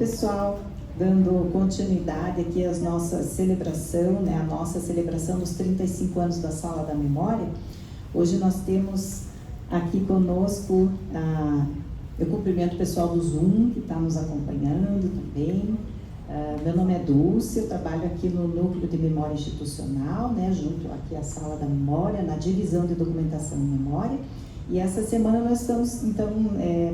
pessoal, dando continuidade aqui às nossas celebração, né, a nossa celebração dos 35 anos da Sala da Memória. Hoje nós temos aqui conosco, eu cumprimento o pessoal do Zoom que está nos acompanhando também. Meu nome é Dulce, eu trabalho aqui no Núcleo de Memória Institucional, né, junto aqui à Sala da Memória, na Divisão de Documentação e Memória. E essa semana nós estamos, então,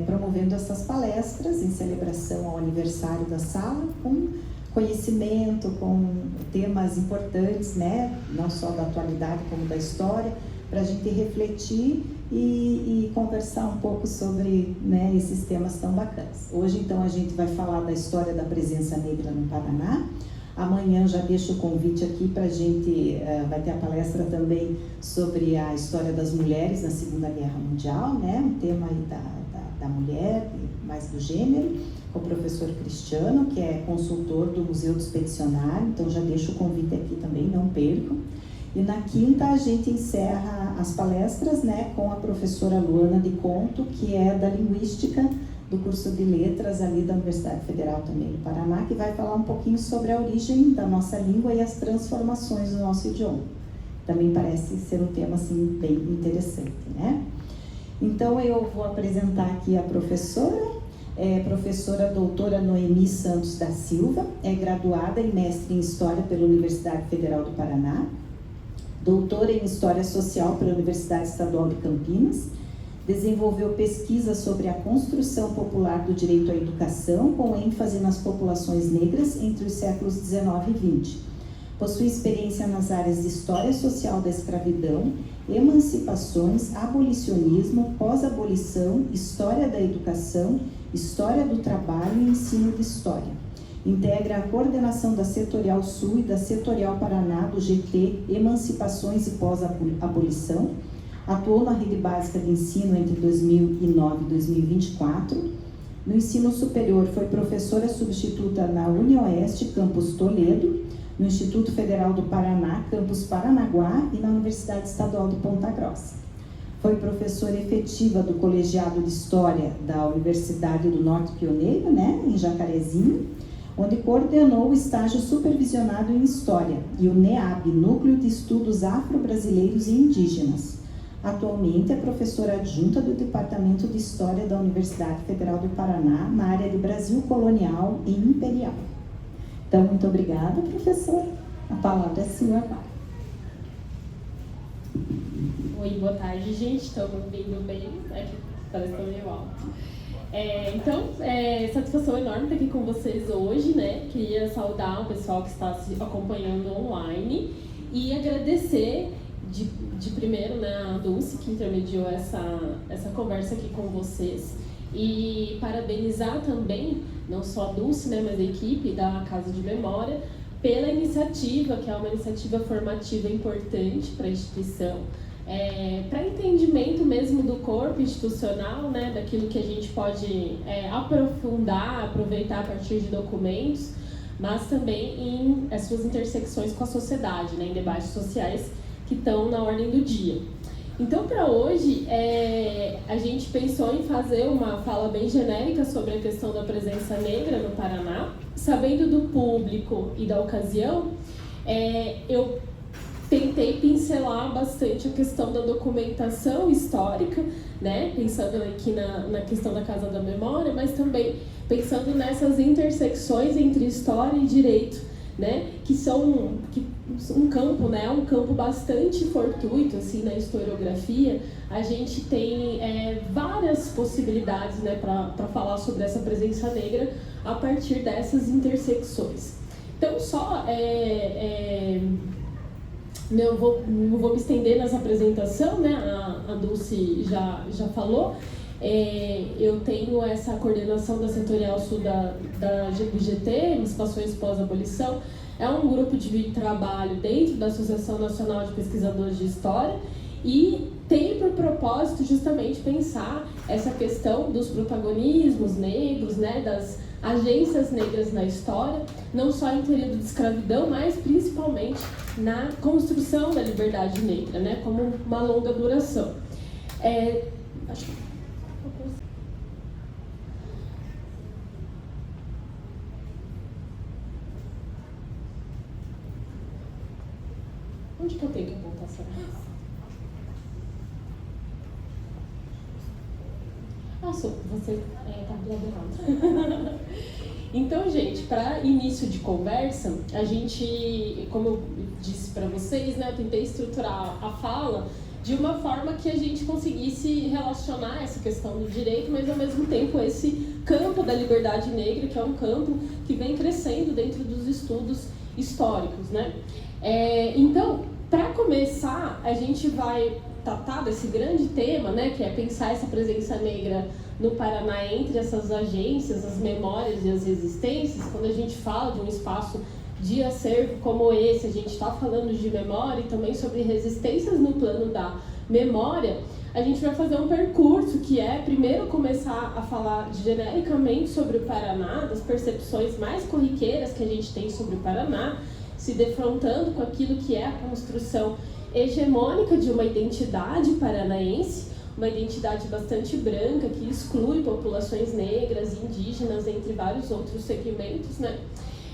promovendo essas palestras em celebração ao aniversário da sala, com conhecimento, com temas importantes, né, não só da atualidade como da história, para a gente refletir e conversar um pouco sobre, né, esses temas tão bacanas. Hoje, então, a gente vai falar da história da presença negra no Paraná. Amanhã já deixo o convite aqui para a gente, vai ter a palestra também sobre a história das mulheres na Segunda Guerra Mundial, né? Um tema aí da mulher, mais do gênero, com o professor Cristiano, que é consultor do Museu do Expedicionário, então já deixo o convite aqui também, não percam. E na quinta a gente encerra as palestras, né, com a professora Luana de Conto, que é da Linguística, do curso de Letras ali da Universidade Federal também do Paraná, que vai falar um pouquinho sobre a origem da nossa língua e as transformações do nosso idioma. Também parece ser um tema assim bem interessante, né? Então eu vou apresentar aqui a professora doutora Noemi Santos da Silva, é graduada e mestre em História pela Universidade Federal do Paraná, doutora em História Social pela Universidade Estadual de Campinas. Desenvolveu pesquisa sobre a construção popular do direito à educação, com ênfase nas populações negras entre os séculos XIX e XX. Possui experiência nas áreas de História Social da Escravidão, Emancipações, Abolicionismo, Pós-abolição, História da Educação, História do Trabalho e Ensino de História. Integra a coordenação da Setorial Sul e da Setorial Paraná do GT Emancipações e Pós-abolição. Atuou na rede básica de ensino entre 2009 e 2024. No ensino superior, foi professora substituta na UniOeste, campus Toledo, no Instituto Federal do Paraná, campus Paranaguá, e na Universidade Estadual de Ponta Grossa. Foi professora efetiva do Colegiado de História da Universidade do Norte Pioneiro, né, em Jacarezinho, onde coordenou o estágio supervisionado em História, e o NEAB, Núcleo de Estudos Afro-Brasileiros e Indígenas. Atualmente é professora adjunta do Departamento de História da Universidade Federal do Paraná, na área de Brasil Colonial e Imperial. Então, muito obrigada, professora. A palavra é sua agora. Oi, boa tarde, gente. Estão ouvindo bem? Aqui parece que estou meio alto. Satisfação enorme estar aqui com vocês hoje, né? Queria saudar o pessoal que está se acompanhando online e agradecer de primeiro, né, a Dulce, que intermediou essa conversa aqui com vocês, e parabenizar também, não só a Dulce, né, mas a equipe da Casa de Memória, pela iniciativa, que é uma iniciativa formativa importante para a instituição, para entendimento mesmo do corpo institucional, né, daquilo que a gente pode aprofundar, aproveitar a partir de documentos, mas também em suas intersecções com a sociedade, né, em debates sociais que estão na ordem do dia. Então, para hoje, a gente pensou em fazer uma fala bem genérica sobre a questão da presença negra no Paraná. Sabendo do público e da ocasião, eu tentei pincelar bastante a questão da documentação histórica, né? Pensando aqui na questão da Casa da Memória, mas também pensando nessas intersecções entre história e direito, né, que são um campo, né, um campo bastante fortuito assim na historiografia. A gente tem várias possibilidades, né, para falar sobre essa presença negra a partir dessas intersecções. Então, não vou me estender nessa apresentação, né, a Dulce já falou. Eu tenho essa coordenação da Setorial Sul do GT, Emancipações Pós-abolição. É um grupo de trabalho dentro da Associação Nacional de Pesquisadores de História e tem por propósito justamente pensar essa questão dos protagonismos negros, né, das agências negras na história, não só em período de escravidão, mas principalmente na construção da liberdade negra, né, como uma longa duração. Onde que eu tenho que apontar essa vez? Você tá do lado errado. Então, gente, para início de conversa, a gente, como eu disse para vocês, né, eu tentei estruturar a fala de uma forma que a gente conseguisse relacionar essa questão do direito, mas ao mesmo tempo esse campo da liberdade negra, que é um campo que vem crescendo dentro dos estudos históricos, né? Então, para começar, a gente vai tratar desse grande tema, né, que é pensar essa presença negra no Paraná entre essas agências, as memórias e as resistências. Quando a gente fala de um espaço de acervo como esse, a gente está falando de memória e também sobre resistências no plano da memória. A gente vai fazer um percurso que é, primeiro, começar a falar genericamente sobre o Paraná, das percepções mais corriqueiras que a gente tem sobre o Paraná, se defrontando com aquilo que é a construção hegemônica de uma identidade paranaense, uma identidade bastante branca, que exclui populações negras, indígenas, entre vários outros segmentos, né?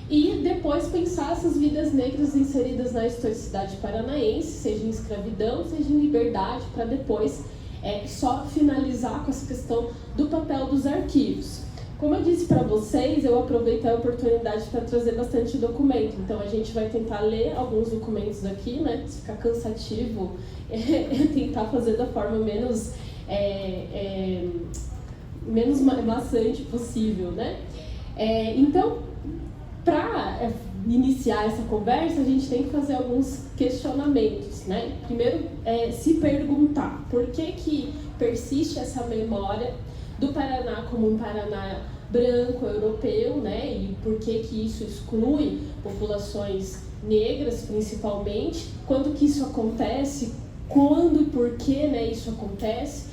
E depois pensar essas vidas negras inseridas na historicidade paranaense, seja em escravidão, seja em liberdade, para depois só finalizar com essa questão do papel dos arquivos. Como eu disse para vocês, eu aproveitei a oportunidade para trazer bastante documento, então a gente vai tentar ler alguns documentos aqui, né? Se ficar cansativo, tentar fazer da forma menos maçante possível, né? Então, para iniciar essa conversa, a gente tem que fazer alguns questionamentos, né? Primeiro, se perguntar por que persiste essa memória do Paraná como um Paraná branco, europeu, né? E por que isso exclui populações negras, principalmente? Quando que isso acontece? Quando e por que, né, isso acontece?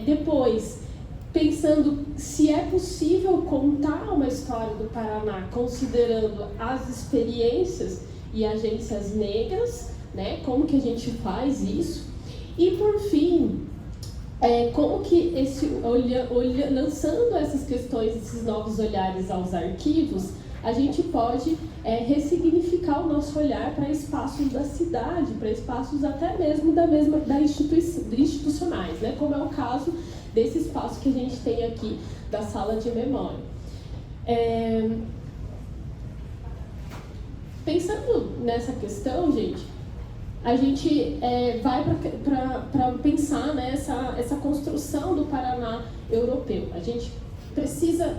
Depois, pensando se é possível contar uma história do Paraná considerando as experiências e agências negras, né? Como que a gente faz isso? E por fim, como que lançando essas questões, esses novos olhares aos arquivos, a gente pode ressignificar o nosso olhar para espaços da cidade, para espaços até mesmo institucionais, né? Como é o caso desse espaço que a gente tem aqui da sala de memória. Pensando nessa questão, gente, a gente vai para pensar, né, essa construção do Paraná europeu. A gente precisa,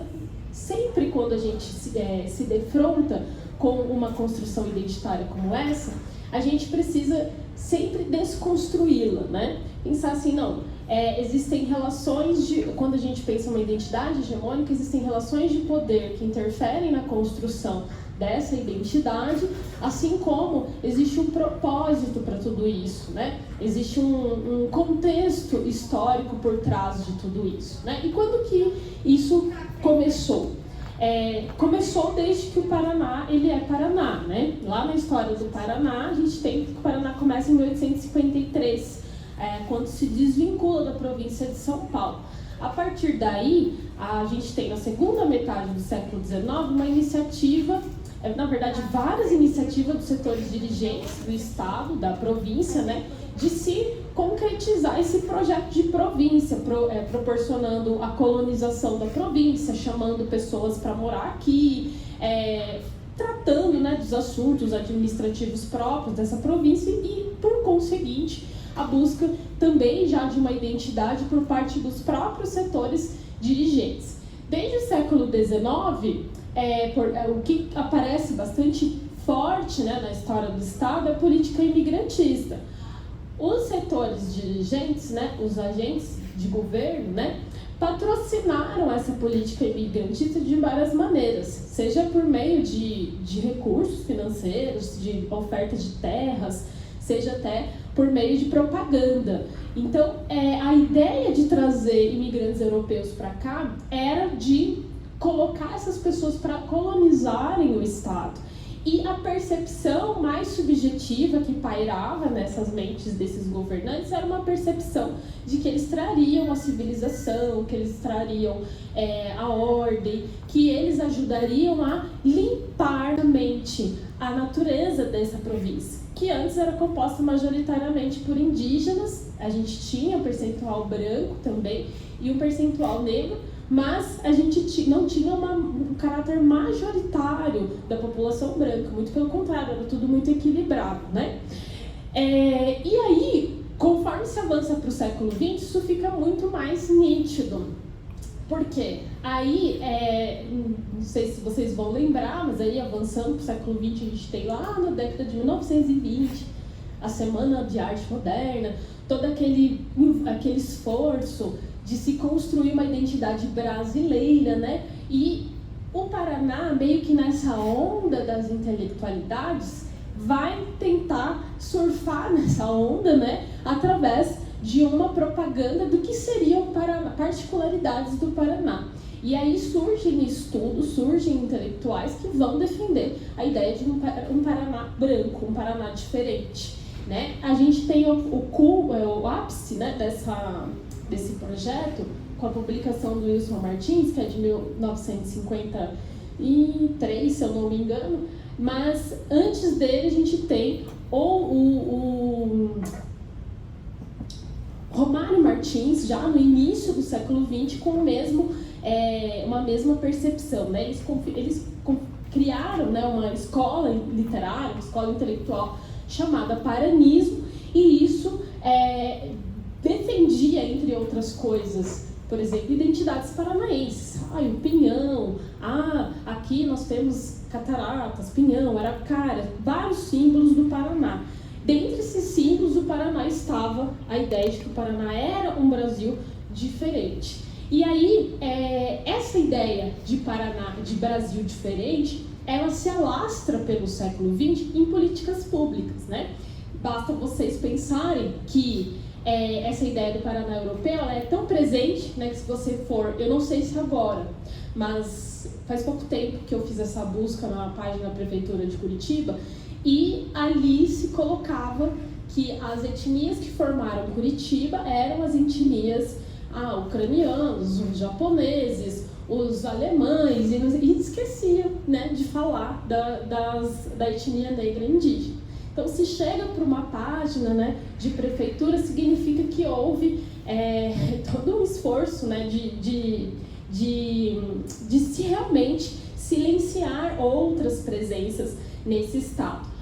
sempre quando a gente se defronta com uma construção identitária como essa, a gente precisa sempre desconstruí-la, né? Pensar assim, não, existem relações quando a gente pensa uma identidade hegemônica, existem relações de poder que interferem na construção dessa identidade, assim como existe um propósito para tudo isso, né? Existe um contexto histórico por trás de tudo isso, né? E quando que isso começou? Começou desde que o Paraná, ele é Paraná, né? Lá na história do Paraná, a gente tem que o Paraná começa em 1853, quando se desvincula da província de São Paulo. A partir daí, a gente tem na segunda metade do século XIX uma iniciativa, na verdade várias iniciativas dos setores dirigentes do Estado, da província, né, de se concretizar esse projeto de província, proporcionando a colonização da província, chamando pessoas para morar aqui, tratando, né, dos assuntos administrativos próprios dessa província e, por conseguinte, a busca também já de uma identidade por parte dos próprios setores dirigentes. Desde o século XIX, o que aparece bastante forte, né, na história do Estado é a política imigrantista. Os setores dirigentes, né, os agentes de governo, né, patrocinaram essa política imigrantista de várias maneiras, seja por meio de recursos financeiros, de oferta de terras, seja até por meio de propaganda. Então, a ideia de trazer imigrantes europeus para cá era de colocar essas pessoas para colonizarem o Estado. E a percepção mais subjetiva que pairava nessas mentes desses governantes era uma percepção de que eles trariam a civilização, que eles trariam a ordem, que eles ajudariam a limpar a mente, a natureza dessa província. que antes era composta majoritariamente por indígenas. A gente tinha um percentual branco também e um percentual negro, mas a gente não tinha um caráter majoritário da população branca, muito pelo contrário, era tudo muito equilibrado, né? E aí, conforme se avança para o século XX, isso fica muito mais nítido. Por quê? Aí, não sei se vocês vão lembrar, mas aí avançando para o século XX, a gente tem lá na década de 1920, a Semana de Arte Moderna, todo aquele esforço de se construir uma identidade brasileira, né? E o Paraná, meio que nessa onda das intelectualidades, vai tentar surfar nessa onda, né? Através de uma propaganda do que seriam particularidades do Paraná. E aí surgem estudos, surgem intelectuais que vão defender a ideia de um Paraná branco, um Paraná diferente, né? A gente tem o ápice, né, desse projeto com a publicação do Wilson Martins, que é de 1953, se eu não me engano, mas antes dele a gente tem o Romário Martins, já no início do século XX, com uma mesma percepção, né? Eles criaram, né, uma escola literária, uma escola intelectual chamada Paranismo, e isso defendia, entre outras coisas, por exemplo, identidades paranaenses. O Pinhão, aqui nós temos cataratas, Pinhão, Araraquara, vários símbolos do Paraná. Dentre esses símbolos, o Paraná estava a ideia de que o Paraná era um Brasil diferente. E aí, essa ideia de Brasil diferente, ela se alastra pelo século XX em políticas públicas, né? Basta vocês pensarem que essa ideia do Paraná europeu, ela é tão presente, né, que se você for, eu não sei se agora, mas faz pouco tempo que eu fiz essa busca na página da Prefeitura de Curitiba, e ali se colocava que as etnias que formaram Curitiba eram as etnias ucranianos, os japoneses, os alemães, e esqueciam, né, de falar da etnia negra indígena. Então, se chega para uma página, né, de prefeitura, significa que houve todo um esforço, né, de se realmente silenciar outras presenças nesse estado.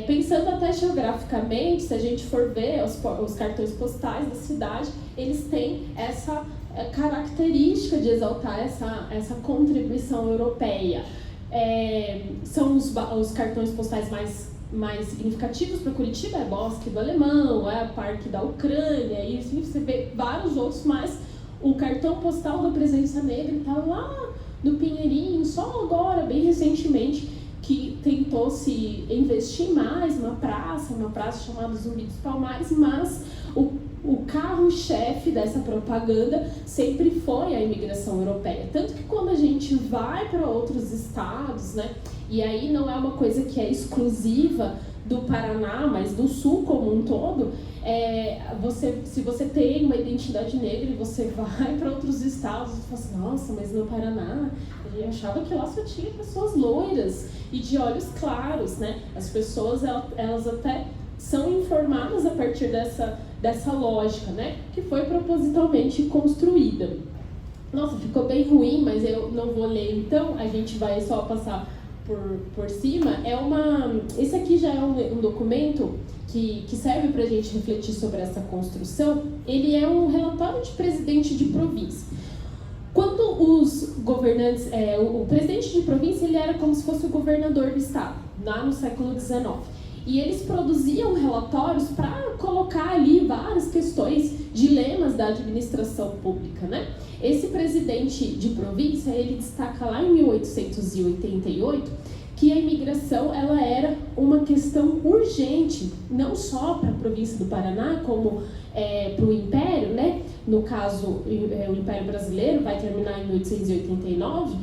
Pensando até geograficamente, se a gente for ver os cartões postais da cidade, eles têm essa característica de exaltar essa contribuição europeia. São os cartões postais mais significativos para Curitiba, Bosque do Alemão, Parque da Ucrânia, e assim, você vê vários outros, mas o cartão postal da presença negra está lá no Pinheirinho, só agora, bem recentemente, que tentou se investir mais uma praça chamada Zumbi dos Palmares, mas o carro-chefe dessa propaganda sempre foi a imigração europeia. Tanto que quando a gente vai para outros estados, né, e aí não é uma coisa que é exclusiva do Paraná, mas do Sul como um todo, se você tem uma identidade negra e você vai para outros estados e fala assim, nossa, mas no Paraná eu achava que lá só tinha pessoas loiras e de olhos claros, né? As pessoas, elas até são informadas a partir dessa lógica, né? Que foi propositalmente construída. Nossa, ficou bem ruim, mas eu não vou ler então, a gente vai só passar por cima. Esse aqui já é um documento que serve para a gente refletir sobre essa construção. Ele é um relatório de presidente de província. Quando os governantes, o presidente de província, ele era como se fosse o governador do estado, lá no século XIX. E eles produziam relatórios para colocar ali várias questões, dilemas da administração pública, né? Esse presidente de província, ele destaca lá em 1888 que a imigração, ela era uma questão urgente, não só para a província do Paraná, como para o Império, né? No caso, o Império Brasileiro vai terminar em 1889,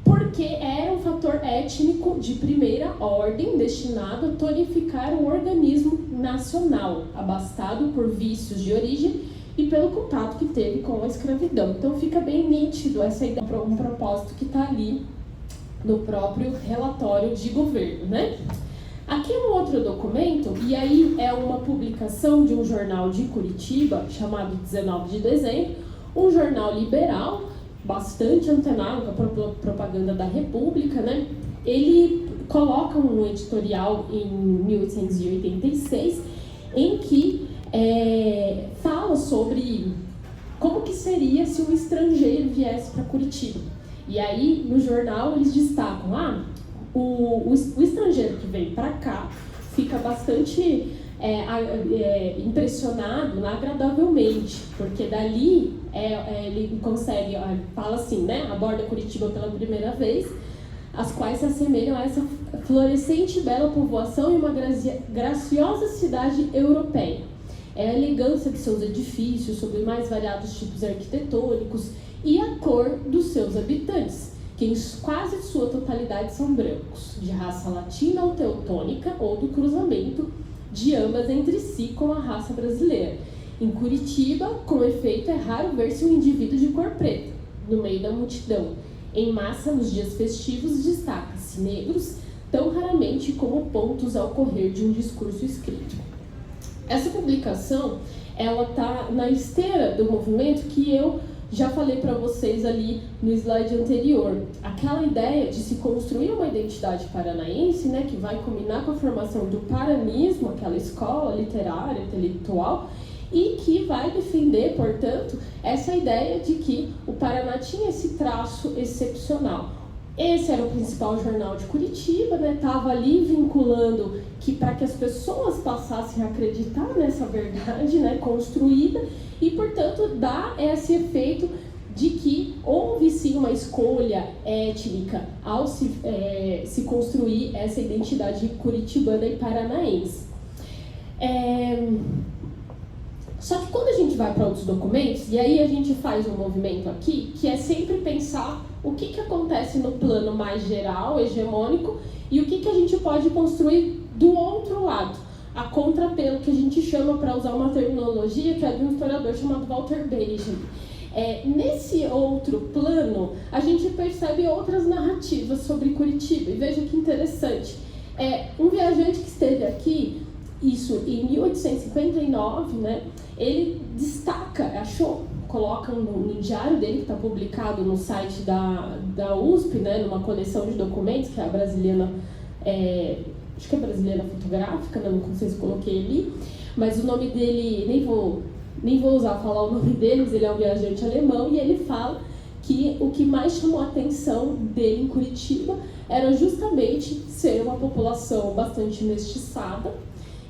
porque era um fator étnico de primeira ordem destinado a tonificar o organismo nacional, abastado por vícios de origem e pelo contato que teve com a escravidão. Então fica bem nítido essa ideia, um propósito que está ali no próprio relatório de governo, né? Aqui é um outro documento, e aí é uma publicação de um jornal de Curitiba, chamado 19 de dezembro, um jornal liberal, bastante antenado com a propaganda da República, né? Ele coloca um editorial em 1886, em que fala sobre como que seria se um estrangeiro viesse para Curitiba. E aí, no jornal, eles destacam, o estrangeiro que vem para cá fica bastante impressionado agradavelmente, porque dali ele consegue, fala assim, né, aborda Curitiba pela primeira vez, as quais se assemelham a essa florescente e bela povoação e uma graciosa cidade europeia. É a elegância de seus edifícios, sob mais variados tipos arquitetônicos e a cor dos seus habitantes, que em quase sua totalidade são brancos, de raça latina ou teutônica ou do cruzamento de ambas entre si com a raça brasileira. Em Curitiba, com efeito, é raro ver-se um indivíduo de cor preta no meio da multidão. Em massa, nos dias festivos, destaca-se negros, tão raramente como pontos ao correr de um discurso escrito. Essa publicação, ela está na esteira do movimento que eu já falei para vocês ali no slide anterior. Aquela ideia de se construir uma identidade paranaense, né, que vai culminar com a formação do paranismo, aquela escola literária, intelectual, e que vai defender, portanto, essa ideia de que o Paraná tinha esse traço excepcional. Esse era o principal jornal de Curitiba, né? Estava ali vinculando que para que as pessoas passassem a acreditar nessa verdade, né, construída, e, portanto, dá esse efeito de que houve sim uma escolha étnica ao se construir essa identidade curitibana e paranaense. Só que quando a gente vai para outros documentos, e aí a gente faz um movimento aqui, que é sempre pensar o que acontece no plano mais geral, hegemônico, e o que a gente pode construir do outro lado, a contrapelo, que a gente chama, para usar uma terminologia que é de um historiador chamado Walter Benjamin. Nesse outro plano, a gente percebe outras narrativas sobre Curitiba, e veja que interessante. Um viajante que esteve aqui, isso em 1859, né, ele destaca, coloca no diário dele, que está publicado no site da USP, né, numa coleção de documentos, que é a Brasiliana, acho que é Brasiliana Fotográfica, né, não sei se coloquei ali, mas o nome dele, nem vou usar falar o nome dele, mas ele é um viajante alemão, e ele fala que o que mais chamou a atenção dele em Curitiba era justamente ser uma população bastante mestiçada.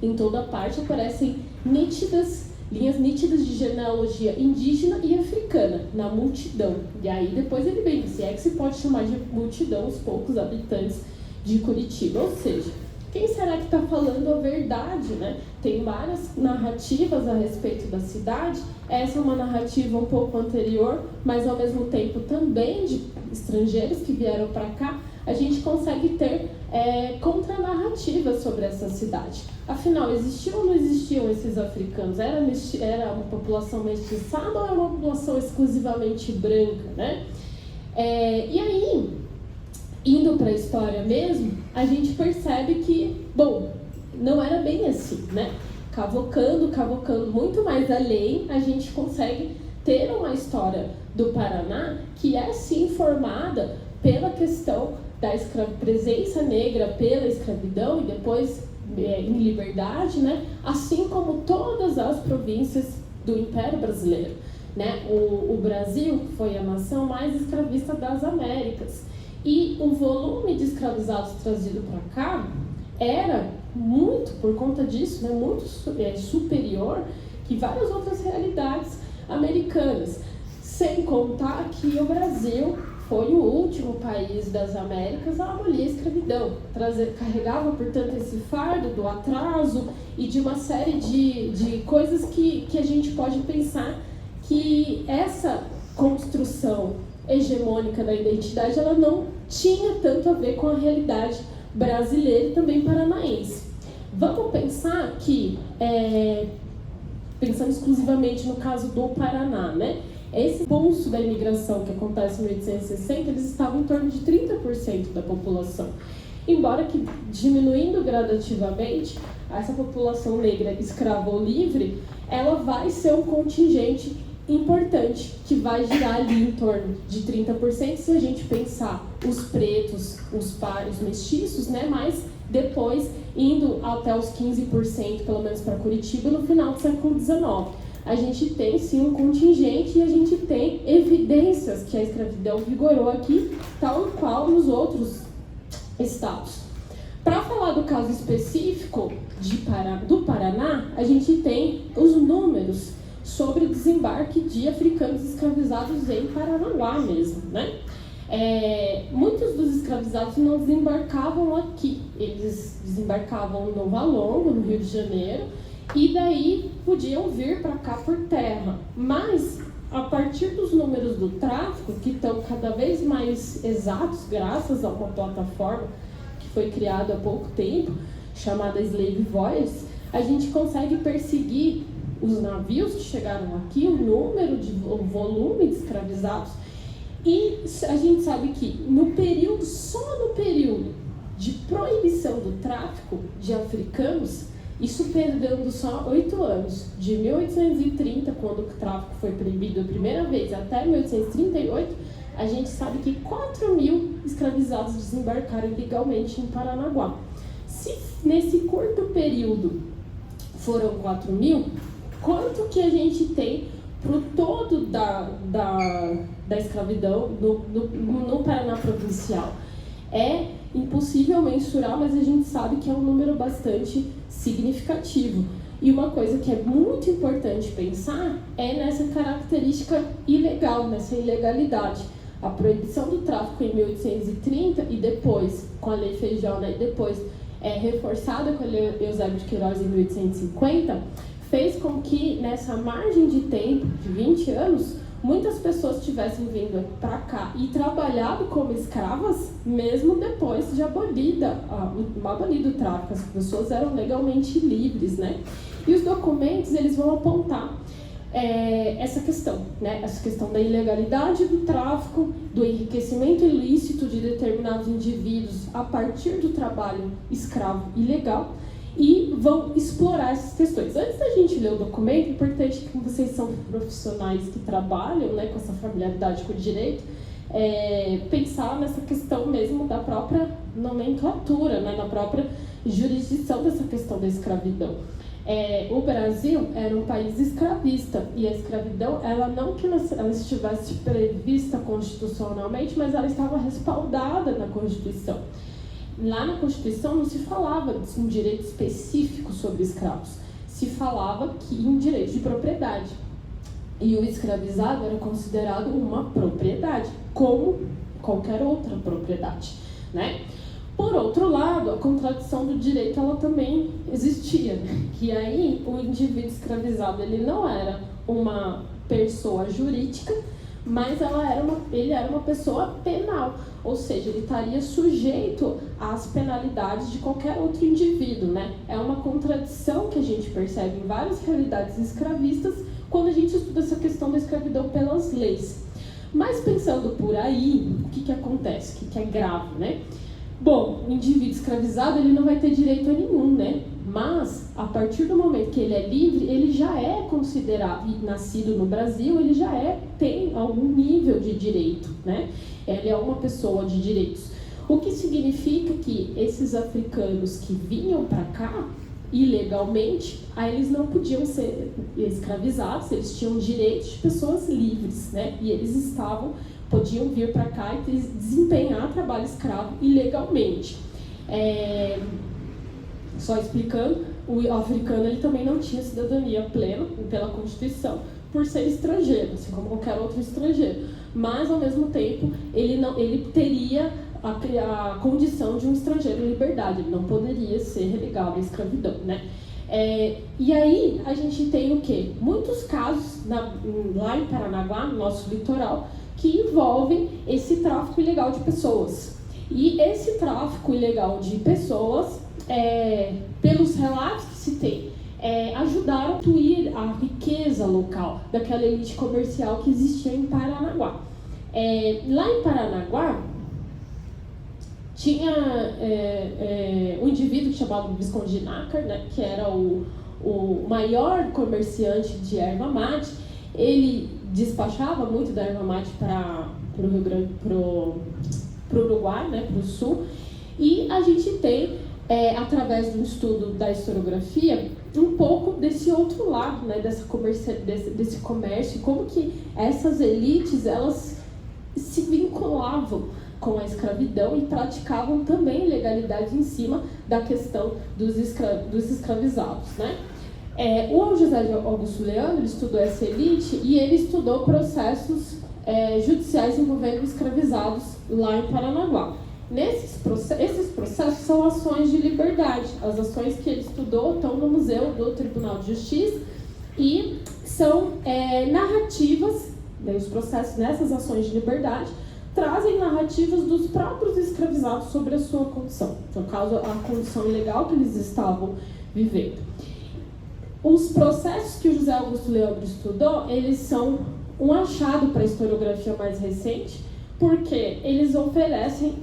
Em toda parte aparecem linhas nítidas de genealogia indígena e africana na multidão. E aí depois ele vem, se é que se pode chamar de multidão os poucos habitantes de Curitiba. Ou seja, quem será que está falando a verdade, né? Tem várias narrativas a respeito da cidade. Essa é uma narrativa um pouco anterior, mas ao mesmo tempo também de estrangeiros que vieram para cá. A gente consegue ter contranarrativas sobre essa cidade. Afinal, existiam ou não existiam esses africanos? Era uma população mestiçada ou era uma população exclusivamente branca, né? E aí, indo para a história mesmo, a gente percebe que, bom, não era bem assim, né? Cavocando muito mais além, a gente consegue ter uma história do Paraná que é sim formada pela questão da presença negra pela escravidão e depois em liberdade, né? Assim como todas as províncias do Império Brasileiro, né? O Brasil foi a nação mais escravista das Américas e o volume de escravizados trazido para cá era muito, por conta disso, né, muito superior que várias outras realidades americanas, sem contar que o Brasil foi o último país das Américas a abolir a escravidão. Carregava, portanto, esse fardo do atraso e de uma série de coisas que a gente pode pensar que essa construção hegemônica da identidade ela não tinha tanto a ver com a realidade brasileira e também paranaense. Vamos pensar que, pensando exclusivamente no caso do Paraná, né? Esse pulso da imigração que acontece em 1860, eles estavam em torno de 30% da população. embora que diminuindo gradativamente, essa população negra escrava ou livre, ela vai ser um contingente importante, que vai girar ali em torno de 30%, se a gente pensar os pretos, os mestiços, né? Mas depois indo até os 15%, pelo menos para Curitiba, no final do século XIX. A gente tem sim um contingente e a gente tem evidências que a escravidão vigorou aqui, tal qual nos outros estados. Para falar do caso específico do Paraná, a gente tem os números sobre o desembarque de africanos escravizados em Paranaguá mesmo, né? Muitos dos escravizados não desembarcavam aqui, eles desembarcavam no Valongo, no Rio de Janeiro, e daí podiam vir para cá por terra. Mas, a partir dos números do tráfico, que estão cada vez mais exatos, graças a uma plataforma que foi criada há pouco tempo, chamada Slave Voice, a gente consegue perseguir os navios que chegaram aqui, o volume de escravizados, e a gente sabe que só no período de proibição do tráfico de africanos, isso perdendo só 8 anos, de 1830, quando o tráfico foi proibido a primeira vez, até 1838, a gente sabe que 4.000 escravizados desembarcaram ilegalmente em Paranaguá. Se nesse curto período foram 4.000, quanto que a gente tem para o todo da escravidão no Paraná provincial? É impossível mensurar, mas a gente sabe que é um número bastante significativo. E uma coisa que é muito importante pensar é nessa característica ilegal, nessa ilegalidade. A proibição do tráfico em 1830 e depois, com a Lei Feijó, né, e depois reforçada com a Lei Eusébio de Queiroz em 1850, fez com que nessa margem de tempo de 20 anos, muitas pessoas tivessem vindo para cá e trabalhado como escravas, mesmo depois de abolido o tráfico. As pessoas eram legalmente livres, né? E os documentos, eles vão apontar essa questão, né? Essa questão da ilegalidade do tráfico, do enriquecimento ilícito de determinados indivíduos a partir do trabalho escravo ilegal, e vão explorar essas questões. Antes da gente ler o documento, é importante que vocês são profissionais que trabalham, né, com essa familiaridade com o direito, pensar nessa questão mesmo da própria nomenclatura, né, na própria jurisdição dessa questão da escravidão. O Brasil era um país escravista, e a escravidão, ela não que ela estivesse prevista constitucionalmente, mas ela estava respaldada na Constituição. Lá na Constituição não se falava de um direito específico sobre escravos, se falava que em direito de propriedade. E o escravizado era considerado uma propriedade, como qualquer outra propriedade, né? Por outro lado, a contradição do direito, ela também existia, né? Que aí o indivíduo escravizado, ele não era uma pessoa jurídica, mas ele era uma pessoa penal, ou seja, ele estaria sujeito às penalidades de qualquer outro indivíduo, né? É uma contradição que a gente percebe em várias realidades escravistas quando a gente estuda essa questão da escravidão pelas leis. Mas pensando por aí, o que acontece? O que é grave, né? Bom, o indivíduo escravizado, ele não vai ter direito a nenhum, né? Mas, a partir do momento que ele é livre, ele já é considerado, e nascido no Brasil, ele já tem algum nível de direito, né? Ele é uma pessoa de direitos. O que significa que esses africanos que vinham para cá, ilegalmente, aí eles não podiam ser escravizados, eles tinham direitos de pessoas livres, né? E eles podiam vir para cá e desempenhar trabalho escravo ilegalmente. Só explicando, o africano, ele também não tinha cidadania plena pela Constituição por ser estrangeiro, assim como qualquer outro estrangeiro. Mas, ao mesmo tempo, ele teria a condição de um estrangeiro em liberdade, ele não poderia ser relegado à escravidão, né? E aí a gente tem o quê? Muitos casos lá em Paranaguá, no nosso litoral, que envolvem esse tráfico ilegal de pessoas. E esse tráfico ilegal de pessoas, pelos relatos que se tem, ajudaram a constituir a riqueza local daquela elite comercial que existia em Paranaguá. Lá em Paranaguá, tinha um indivíduo chamado Visconde de Nácar, né, que era o maior comerciante de erva mate. Ele despachava muito da erva mate para o Uruguai, né, para o sul. E a gente tem, através do estudo da historiografia, um pouco desse outro lado, né, desse comércio, como que essas elites, elas se vinculavam com a escravidão e praticavam também ilegalidade em cima da questão dos escravizados, né? O José Augusto Leandro estudou essa elite e ele estudou processos judiciais envolvendo escravizados lá em Paranaguá. Esses processos são ações de liberdade. As ações que ele estudou estão no Museu do Tribunal de Justiça e são narrativas, né, os processos nessas ações de liberdade trazem narrativas dos próprios escravizados sobre a sua condição, no caso, a condição ilegal que eles estavam vivendo. Os processos que o José Augusto Leandro estudou, eles são um achado para a historiografia mais recente, porque eles oferecem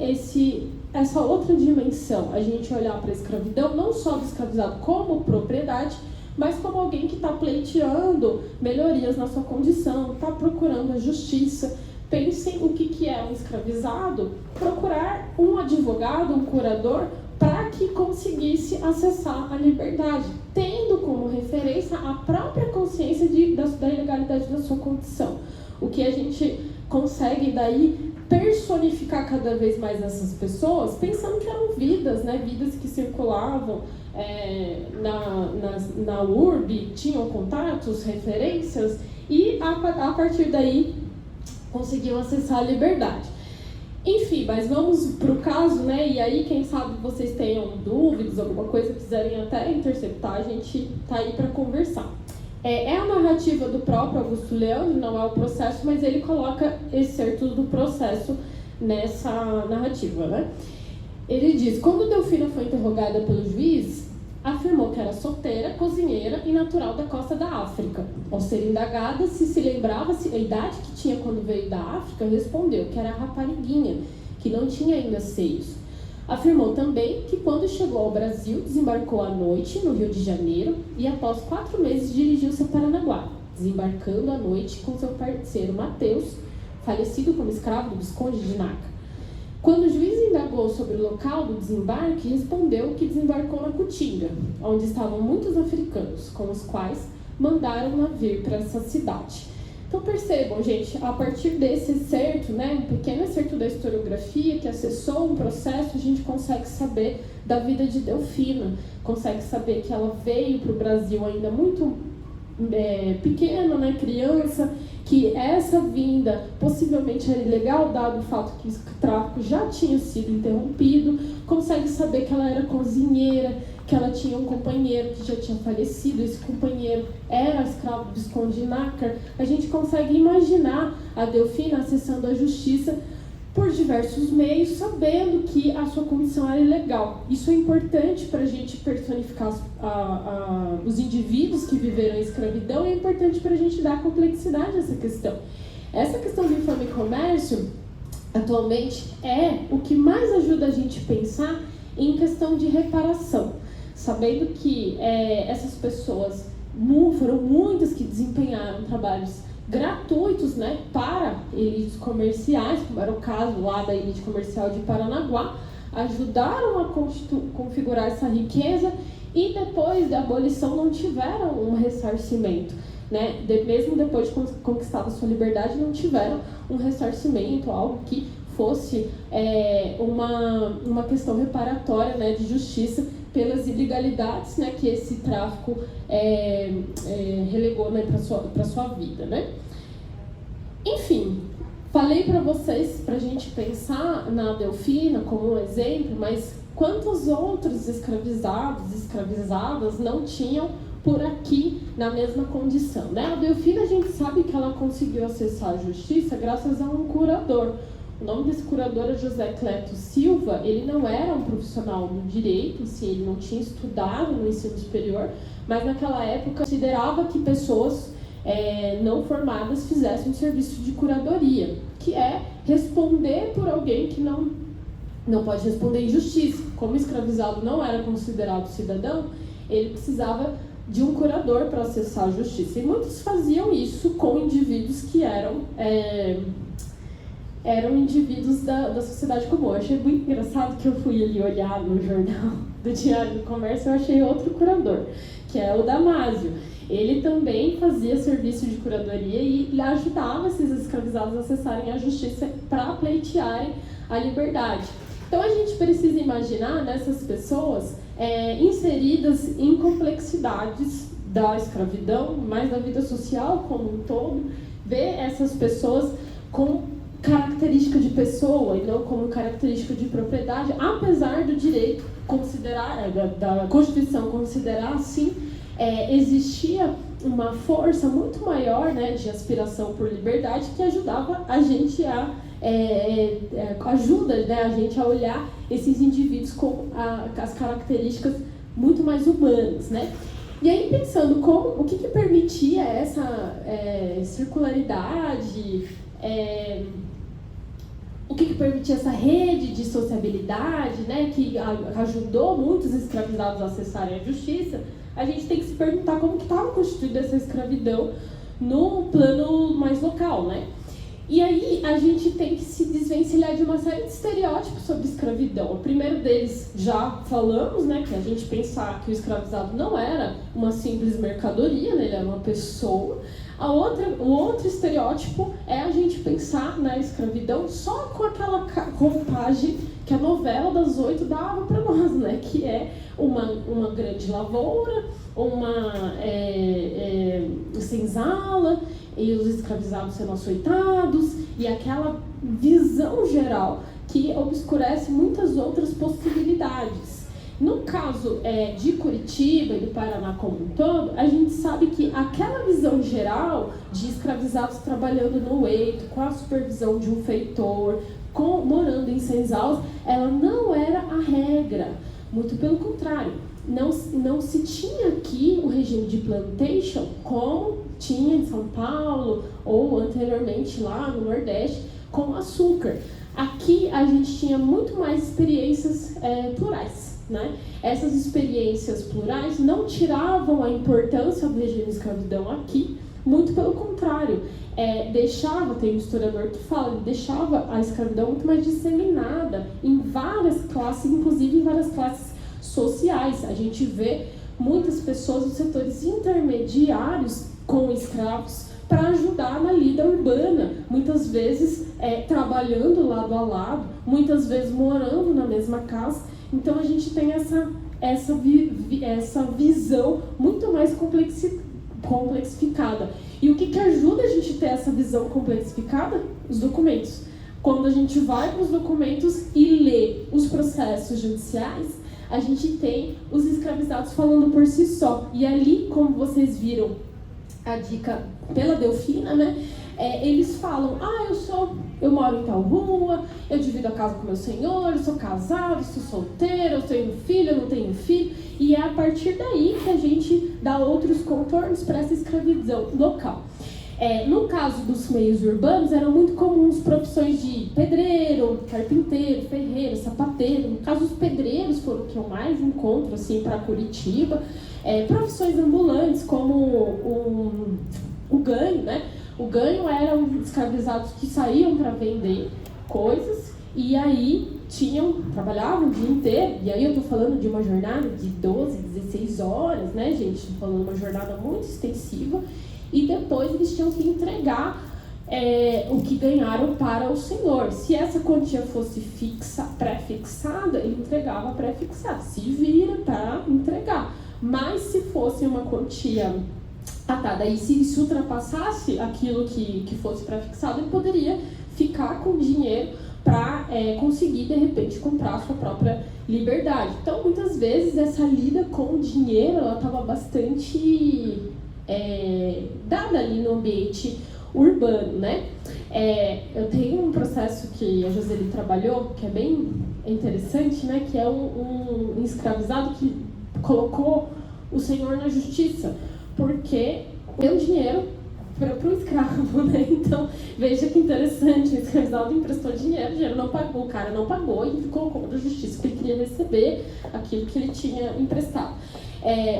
essa outra dimensão, a gente olhar para a escravidão, não só do escravizado como propriedade, mas como alguém que está pleiteando melhorias na sua condição, está procurando a justiça. Pensem o que é um escravizado, procurar um advogado, um curador, para que conseguisse acessar a liberdade, tendo como referência a própria consciência da ilegalidade da sua condição. O que a gente consegue daí personificar cada vez mais essas pessoas, pensando que eram vidas, né? Vidas que circulavam na urbe, tinham contatos, referências, e a partir daí conseguiam acessar a liberdade. Enfim, mas vamos para o caso, né? E aí, quem sabe vocês tenham dúvidas, alguma coisa, quiserem até interceptar, a gente tá aí para conversar. É a narrativa do próprio Augusto Leandro, não é o processo, mas ele coloca excertos do processo nessa narrativa, né? Ele diz: quando Delfina foi interrogada pelo juiz, afirmou que era solteira, cozinheira e natural da costa da África. Ao ser indagada se lembrava a idade que tinha quando veio da África, respondeu que era rapariguinha, que não tinha ainda seios. Afirmou também que quando chegou ao Brasil, desembarcou à noite no Rio de Janeiro e após 4 meses dirigiu-se a Paranaguá, desembarcando à noite com seu parceiro Mateus, falecido como escravo do Visconde de Nácar. Quando o juiz indagou sobre o local do desembarque, respondeu que desembarcou na Cutinga, onde estavam muitos africanos, com os quais mandaram-na vir para essa cidade. Então percebam, gente, a partir desse excerto, né, um pequeno excerto da historiografia que acessou um processo, a gente consegue saber da vida de Delfina, consegue saber que ela veio para o Brasil ainda muito pequena, né, criança, que essa vinda possivelmente era ilegal, dado o fato que o tráfico já tinha sido interrompido, consegue saber que ela era cozinheira, que ela tinha um companheiro que já tinha falecido, esse companheiro era escravo do Visconde de Nácar. A gente consegue imaginar a Delfina acessando a justiça por diversos meios, sabendo que a sua condição era ilegal. Isso é importante para a gente personificar os indivíduos que viveram a escravidão, e é importante para a gente dar complexidade a essa questão. Essa questão do infame comércio, atualmente, é o que mais ajuda a gente a pensar em questão de reparação, sabendo que essas pessoas, foram muitas que desempenharam trabalhos gratuitos, né, para elites comerciais, como era o caso lá da elite comercial de Paranaguá, ajudaram a configurar essa riqueza e depois da abolição não tiveram um ressarcimento, né, mesmo depois de conquistada sua liberdade, não tiveram um ressarcimento, algo que fosse uma questão reparatória, né, de justiça pelas ilegalidades, né, que esse tráfico relegou, né, para sua vida, né? Enfim, falei para vocês, para a gente pensar na Delfina como um exemplo, mas quantos outros escravizados, escravizadas não tinham por aqui na mesma condição, né? A Delfina, a gente sabe que ela conseguiu acessar a justiça graças a um curador. O nome desse curador é José Cleto Silva. Ele não era um profissional do direito, sim, ele não tinha estudado no ensino superior, mas naquela época considerava que pessoas não formadas fizessem um serviço de curadoria, que é responder por alguém que não não pode responder injustiça. Como o escravizado não era considerado cidadão, ele precisava de um curador para acessar a justiça. E muitos faziam isso com indivíduos que eram indivíduos da sociedade comum. Eu achei muito engraçado que eu fui ali olhar no jornal do Diário do Comércio e eu achei outro curador, que é o Damásio. Ele também fazia serviço de curadoria e ajudava esses escravizados a acessarem a justiça para pleitearem a liberdade. Então a gente precisa imaginar nessas pessoas inseridas em complexidades da escravidão, mas da vida social como um todo, ver essas pessoas com característica de pessoa e não como característica de propriedade, apesar do direito considerar, da Constituição considerar assim, existia uma força muito maior, né, de aspiração por liberdade que ajudava a gente ajuda, né, a gente a olhar esses indivíduos com as características muito mais humanas, né? E aí pensando o que permitia essa circularidade, o que permitia essa rede de sociabilidade, né, que ajudou muitos escravizados a acessarem a justiça, a gente tem que se perguntar como que estava constituída essa escravidão no plano mais local, né? E aí a gente tem que se desvencilhar de uma série de estereótipos sobre escravidão. O primeiro deles já falamos, né, que a gente pensar que o escravizado não era uma simples mercadoria, né, ele era uma pessoa. O outro estereótipo é a gente pensar na escravidão só com aquela roupagem que a novela das 8 dava para nós, né, que é uma grande lavoura, uma senzala, e os escravizados sendo açoitados, e aquela visão geral que obscurece muitas outras possibilidades. No caso de Curitiba e do Paraná como um todo, a gente sabe que aquela visão geral de escravizados trabalhando no eito, com a supervisão de um feitor, morando em senzalas, ela não era a regra. Muito pelo contrário, não se tinha aqui o regime de plantation como tinha em São Paulo ou anteriormente lá no Nordeste com açúcar. Aqui a gente tinha muito mais experiências plurais, né? Essas experiências plurais não tiravam a importância do regime de escravidão aqui, muito pelo contrário, tem um historiador que fala, ele deixava a escravidão muito mais disseminada em várias classes, inclusive em várias classes sociais. A gente vê muitas pessoas nos setores intermediários com escravos para ajudar na lida urbana, muitas vezes trabalhando lado a lado, muitas vezes morando na mesma casa. Então a gente tem essa visão muito mais complexificada. E o que ajuda a gente a ter essa visão complexificada? Os documentos. Quando a gente vai para os documentos e lê os processos judiciais, a gente tem os escravizados falando por si só. E ali, como vocês viram a dica pela Delfina, né? Eles falam, eu moro em tal rua, eu divido a casa com meu senhor, eu sou casado, eu sou solteiro, eu tenho filho, eu não tenho filho. E é a partir daí que a gente dá outros contornos para essa escravidão local. No caso dos meios urbanos, eram muito comuns profissões de pedreiro, carpinteiro, ferreiro, sapateiro. No caso, os pedreiros foram o que eu mais encontro assim, para Curitiba. Profissões ambulantes, como o ganho, né? O ganho eram escravizados que saíam para vender coisas e aí trabalhavam o dia inteiro. E aí eu estou falando de uma jornada de 12, 16 horas, né, gente? Estou falando de uma jornada muito extensiva. E depois eles tinham que entregar o que ganharam para o senhor. Se essa quantia fosse pré-fixada, ele entregava pré-fixada. Se vira para entregar. Mas se fosse uma quantia daí se ultrapassasse aquilo que fosse pré-fixado, ele poderia ficar com dinheiro para conseguir, de repente, comprar a sua própria liberdade. Então, muitas vezes, essa lida com o dinheiro, ela estava bastante dada ali no ambiente urbano, né? Eu tenho um processo que a Joseli trabalhou, que é bem interessante, né? Que é um escravizado que colocou o senhor na justiça, porque deu dinheiro para o escravo, né? Então, veja que interessante, o escravizado emprestou dinheiro, o dinheiro não pagou, o cara não pagou e colocou na justiça que ele queria receber aquilo que ele tinha emprestado.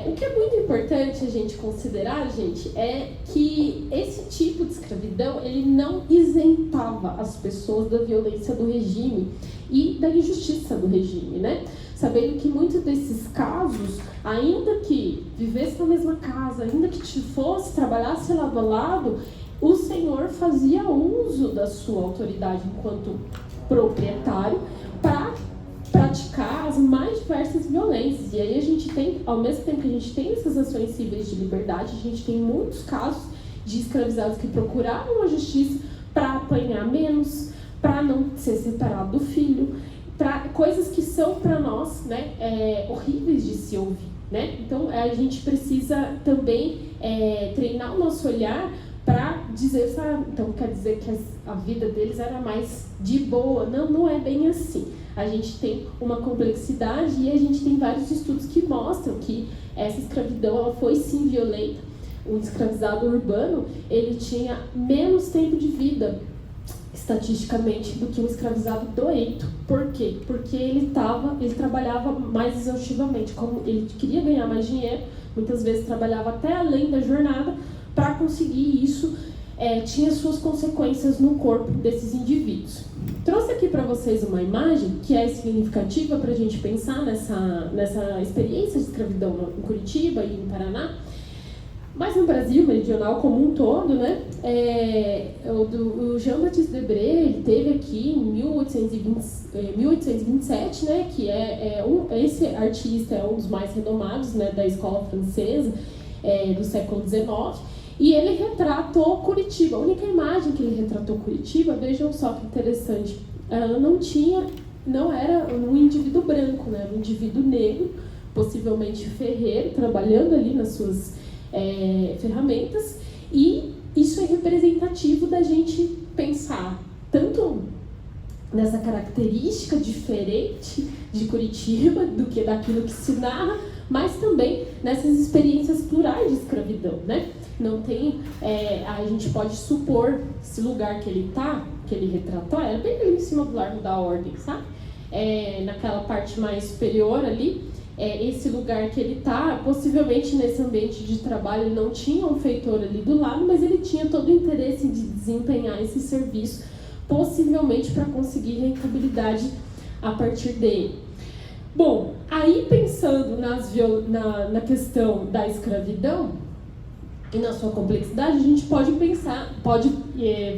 O que é muito importante a gente considerar, gente, é que esse tipo de escravidão, ele não isentava as pessoas da violência do regime e da injustiça do regime, né? Sabendo que muitos desses casos, ainda que vivesse na mesma casa, ainda que fosse, trabalhasse lado a lado, o senhor fazia uso da sua autoridade enquanto proprietário para praticar as mais diversas violências. E aí a gente tem, ao mesmo tempo que a gente tem essas ações cíveis de liberdade, a gente tem muitos casos de escravizados que procuraram a justiça para apanhar menos, para não ser separado do filho, para coisas que são para nós, né, horríveis de se ouvir, né? Então a gente precisa também treinar o nosso olhar para dizer, sabe, então quer dizer que a vida deles era mais de boa. Não, não é bem assim. A gente tem uma complexidade e a gente tem vários estudos que mostram que essa escravidão ela foi sim violenta. O escravizado urbano, ele tinha menos tempo de vida estatisticamente do que um escravizado doento. Por quê? Porque ele trabalhava mais exaustivamente. Como ele queria ganhar mais dinheiro, muitas vezes trabalhava até além da jornada para conseguir isso. Tinha suas consequências no corpo desses indivíduos. Trouxe aqui para vocês uma imagem que é significativa para a gente pensar nessa experiência de escravidão em Curitiba e em Paraná, mas no Brasil meridional como um todo, né? O Jean-Baptiste Debré, ele teve aqui em 1827, né? Que esse artista é um dos mais renomados, né, da escola francesa do século XIX. E ele retratou Curitiba. A única imagem que ele retratou Curitiba, vejam só que interessante, ela não era um indivíduo branco, né? Era um indivíduo negro, possivelmente ferreiro, trabalhando ali nas suas ferramentas. E isso é representativo da gente pensar tanto nessa característica diferente de Curitiba do que daquilo que se narra, mas também nessas experiências plurais de escravidão, né? Não tem, a gente pode supor esse lugar que ele retratou, era bem ali em cima do Largo da Ordem, sabe? Naquela parte mais superior ali, esse lugar que ele está, possivelmente nesse ambiente de trabalho ele não tinha um feitor ali do lado, mas ele tinha todo o interesse de desempenhar esse serviço, possivelmente para conseguir rentabilidade a partir dele. Bom, aí pensando na questão da escravidão e na sua complexidade, a gente pode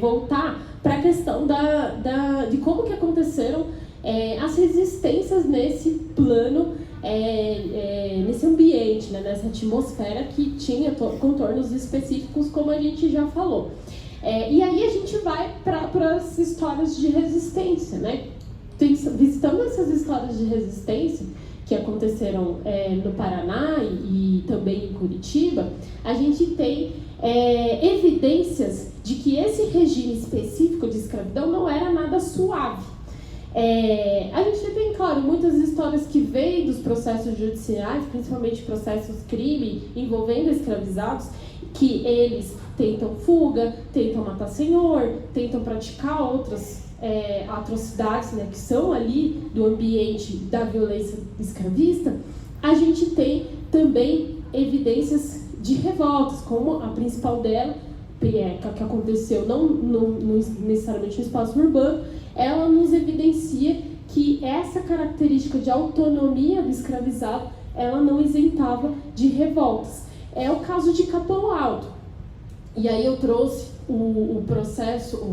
voltar para a questão de como que aconteceram as resistências nesse plano, nesse ambiente, né, nessa atmosfera que tinha contornos específicos, como a gente já falou. E aí a gente vai para as histórias de resistência, né? Visitando essas histórias de resistência que aconteceram no Paraná e também em Curitiba, a gente tem evidências de que esse regime específico de escravidão não era nada suave. A gente tem, claro, muitas histórias que vêm dos processos judiciais, principalmente processos crime envolvendo escravizados, que eles tentam fuga, tentam matar senhor, tentam praticar outras atrocidades, né, que são ali do ambiente da violência escravista. A gente tem também evidências de revoltas, como a principal dela, que aconteceu não necessariamente no espaço urbano. Ela nos evidencia que essa característica de autonomia do escravizado, ela não isentava de revoltas. É o caso de Capão Alto. E aí eu trouxe o processo,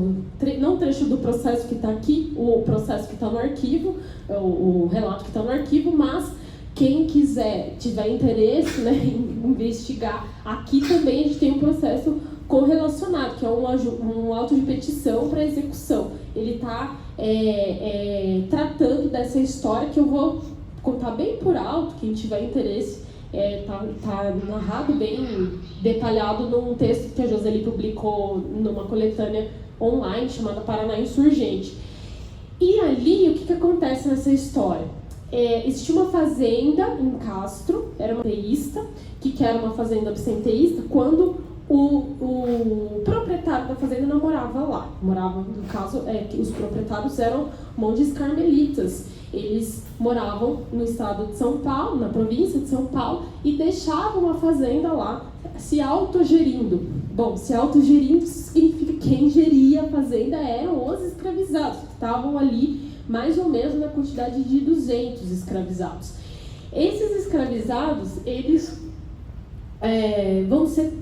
não o trecho do processo que está aqui, o processo que está no arquivo, o relato que está no arquivo, mas quem tiver interesse, né, em investigar, aqui também a gente tem um processo correlacionado, que é um auto de petição para execução. Ele está tratando dessa história que eu vou contar bem por alto, quem tiver interesse. Tá narrado bem detalhado num texto que a Joseli publicou numa coletânea online chamada Paraná Insurgente. E ali, o que acontece nessa história? Existia uma fazenda em Castro, era uma absenteísta, que era uma fazenda absenteísta, quando o fazenda não morava lá. No caso, que os proprietários eram monges carmelitas. Eles moravam no estado de São Paulo, na província de São Paulo, e deixavam a fazenda lá se autogerindo. Bom, se autogerindo significa que quem geria a fazenda eram os escravizados, que estavam ali mais ou menos na quantidade de 200 escravizados. Esses escravizados, eles vão ser,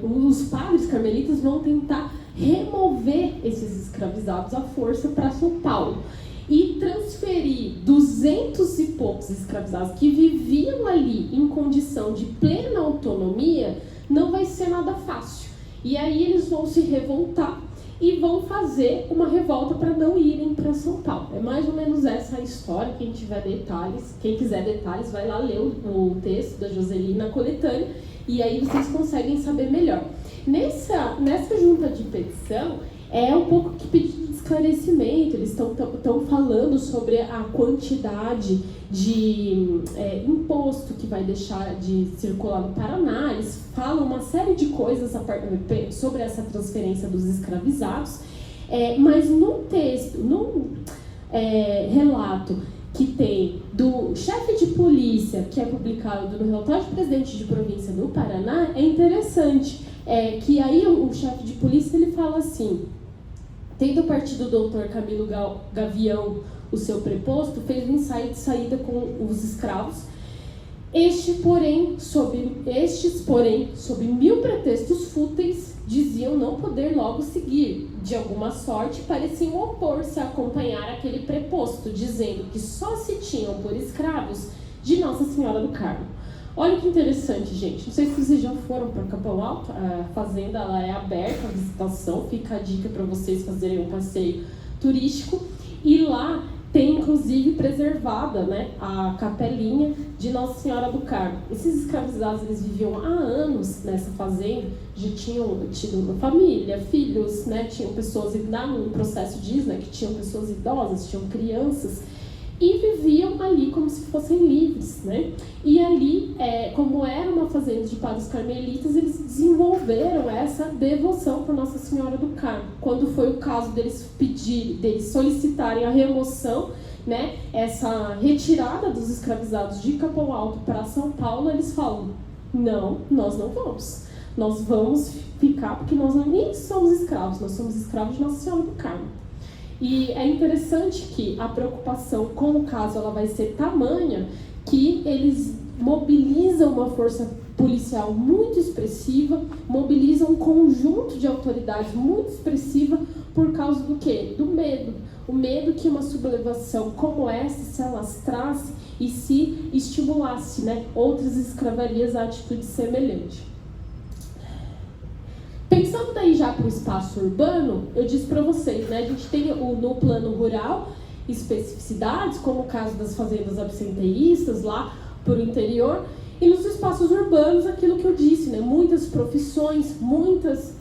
os padres carmelitas vão tentar remover esses escravizados à força para São Paulo e transferir 200 e poucos escravizados que viviam ali em condição de plena autonomia. Não vai ser nada fácil. E aí eles vão se revoltar e vão fazer uma revolta para não irem para São Paulo. É mais ou menos essa a história. Quem tiver detalhes, quem quiser detalhes, vai lá ler o texto da Joselina Coletânea e aí vocês conseguem saber melhor. Nessa junta de petição, é um pouco que pedido de esclarecimento. Eles estão falando sobre a quantidade de imposto que vai deixar de circular no Paraná. Eles falam uma série de coisas sobre essa transferência dos escravizados, mas num texto, num relato que tem do chefe de polícia, que é publicado no relatório de presidente de província do Paraná, é interessante, que aí o chefe de polícia ele fala assim: tendo partido o doutor Camilo Gavião o seu preposto, fez um ensaio de saída com os escravos. Estes, porém, sob 1000 pretextos fúteis, diziam não poder logo seguir. De alguma sorte, pareciam opor-se a acompanhar aquele preposto, dizendo que só se tinham por escravos de Nossa Senhora do Carmo. Olha que interessante, gente. Não sei se vocês já foram para Capão Alto. A fazenda ela é aberta à visitação. Fica a dica para vocês fazerem um passeio turístico. E lá tem, inclusive, preservada, né, a capelinha de Nossa Senhora do Carmo. Esses escravizados, eles viviam há anos nessa fazenda. Já tinham tido uma família, filhos, né? Tinham pessoas, no processo diz, né, que tinham pessoas idosas, tinham crianças. E viviam ali como se fossem livres, né? E ali, como era uma fazenda de padres carmelitas, eles desenvolveram essa devoção por Nossa Senhora do Carmo. Quando foi o caso deles solicitarem a remoção, né, essa retirada dos escravizados de Capão Alto para São Paulo, eles falam: não, nós não vamos. Nós vamos ficar porque nós nem somos escravos, nós somos escravos de Nossa Senhora do Carmo. E é interessante que a preocupação com o caso ela vai ser tamanha que eles mobilizam uma força policial muito expressiva, mobilizam um conjunto de autoridades muito expressiva por causa do quê? Do medo. O medo que uma sublevação como essa se alastrasse e se estimulasse, né, outras escravarias a atitude semelhante. Pensando daí já para o espaço urbano, eu disse para vocês, né, a gente tem no plano rural especificidades, como o caso das fazendas absenteístas lá por o interior, e nos espaços urbanos aquilo que eu disse, né, muitas profissões, muitas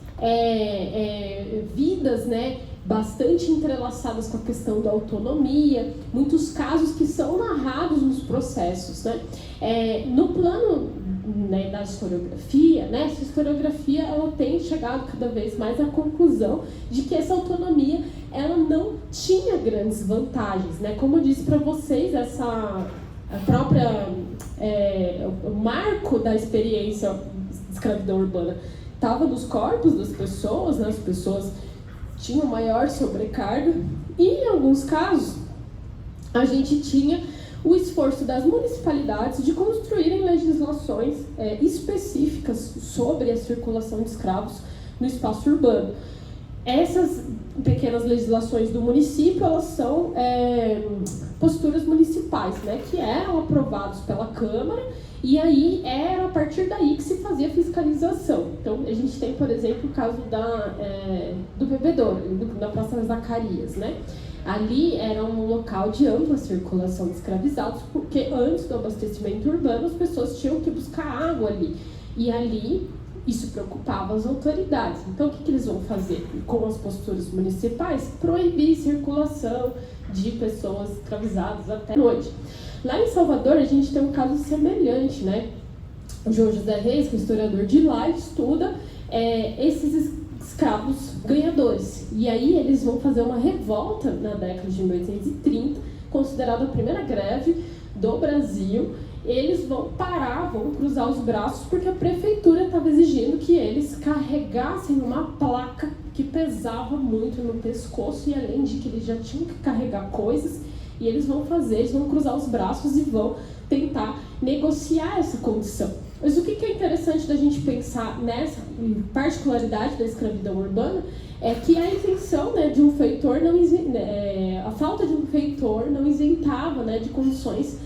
vidas, né, bastante entrelaçadas com a questão da autonomia, muitos casos que são narrados nos processos, né. No plano, né, da historiografia, né, essa historiografia ela tem chegado cada vez mais à conclusão de que essa autonomia ela não tinha grandes vantagens, né? Como eu disse para vocês, a própria o marco da experiência de escravidão urbana estava nos corpos das pessoas, né? As pessoas tinham maior sobrecarga e em alguns casos a gente tinha o esforço das municipalidades de construírem legislações específicas sobre a circulação de escravos no espaço urbano. Essas pequenas legislações do município, elas são posturas municipais, né, que eram aprovadas pela Câmara, e aí era a partir daí que se fazia a fiscalização. Então, a gente tem, por exemplo, o caso do bebedouro, da Praça Zacarias, né? Ali era um local de ampla circulação de escravizados, porque antes do abastecimento urbano as pessoas tinham que buscar água ali. E ali isso preocupava as autoridades. Então o que eles vão fazer com as posturas municipais? Proibir circulação de pessoas escravizadas até a noite. Lá em Salvador a gente tem um caso semelhante, né? O João José Reis, que é historiador de lá, estuda esses escravos ganhadores. E aí eles vão fazer uma revolta na década de 1830, considerada a primeira greve do Brasil. Eles vão parar, vão cruzar os braços, porque a prefeitura estava exigindo que eles carregassem uma placa que pesava muito no pescoço, e além de que eles já tinham que carregar coisas, e eles vão cruzar os braços e vão tentar negociar essa condição. Mas o que é interessante da gente pensar nessa particularidade da escravidão urbana é que a intenção, né, de um feitor, a falta de um feitor não isentava, né, de condições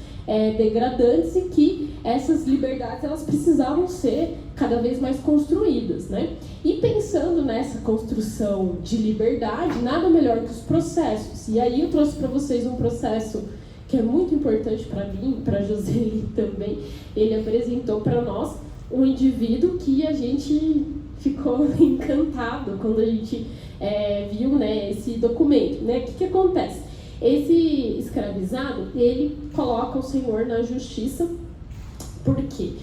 degradantes, e que essas liberdades elas precisavam ser cada vez mais construídas, né? E pensando nessa construção de liberdade, nada melhor que os processos. E aí eu trouxe para vocês um processo que é muito importante para mim, para Joseli também. Ele apresentou para nós um indivíduo que a gente ficou encantado quando a gente viu, né, esse documento, né? O que acontece? Esse escravizado, ele coloca o Senhor na justiça, porque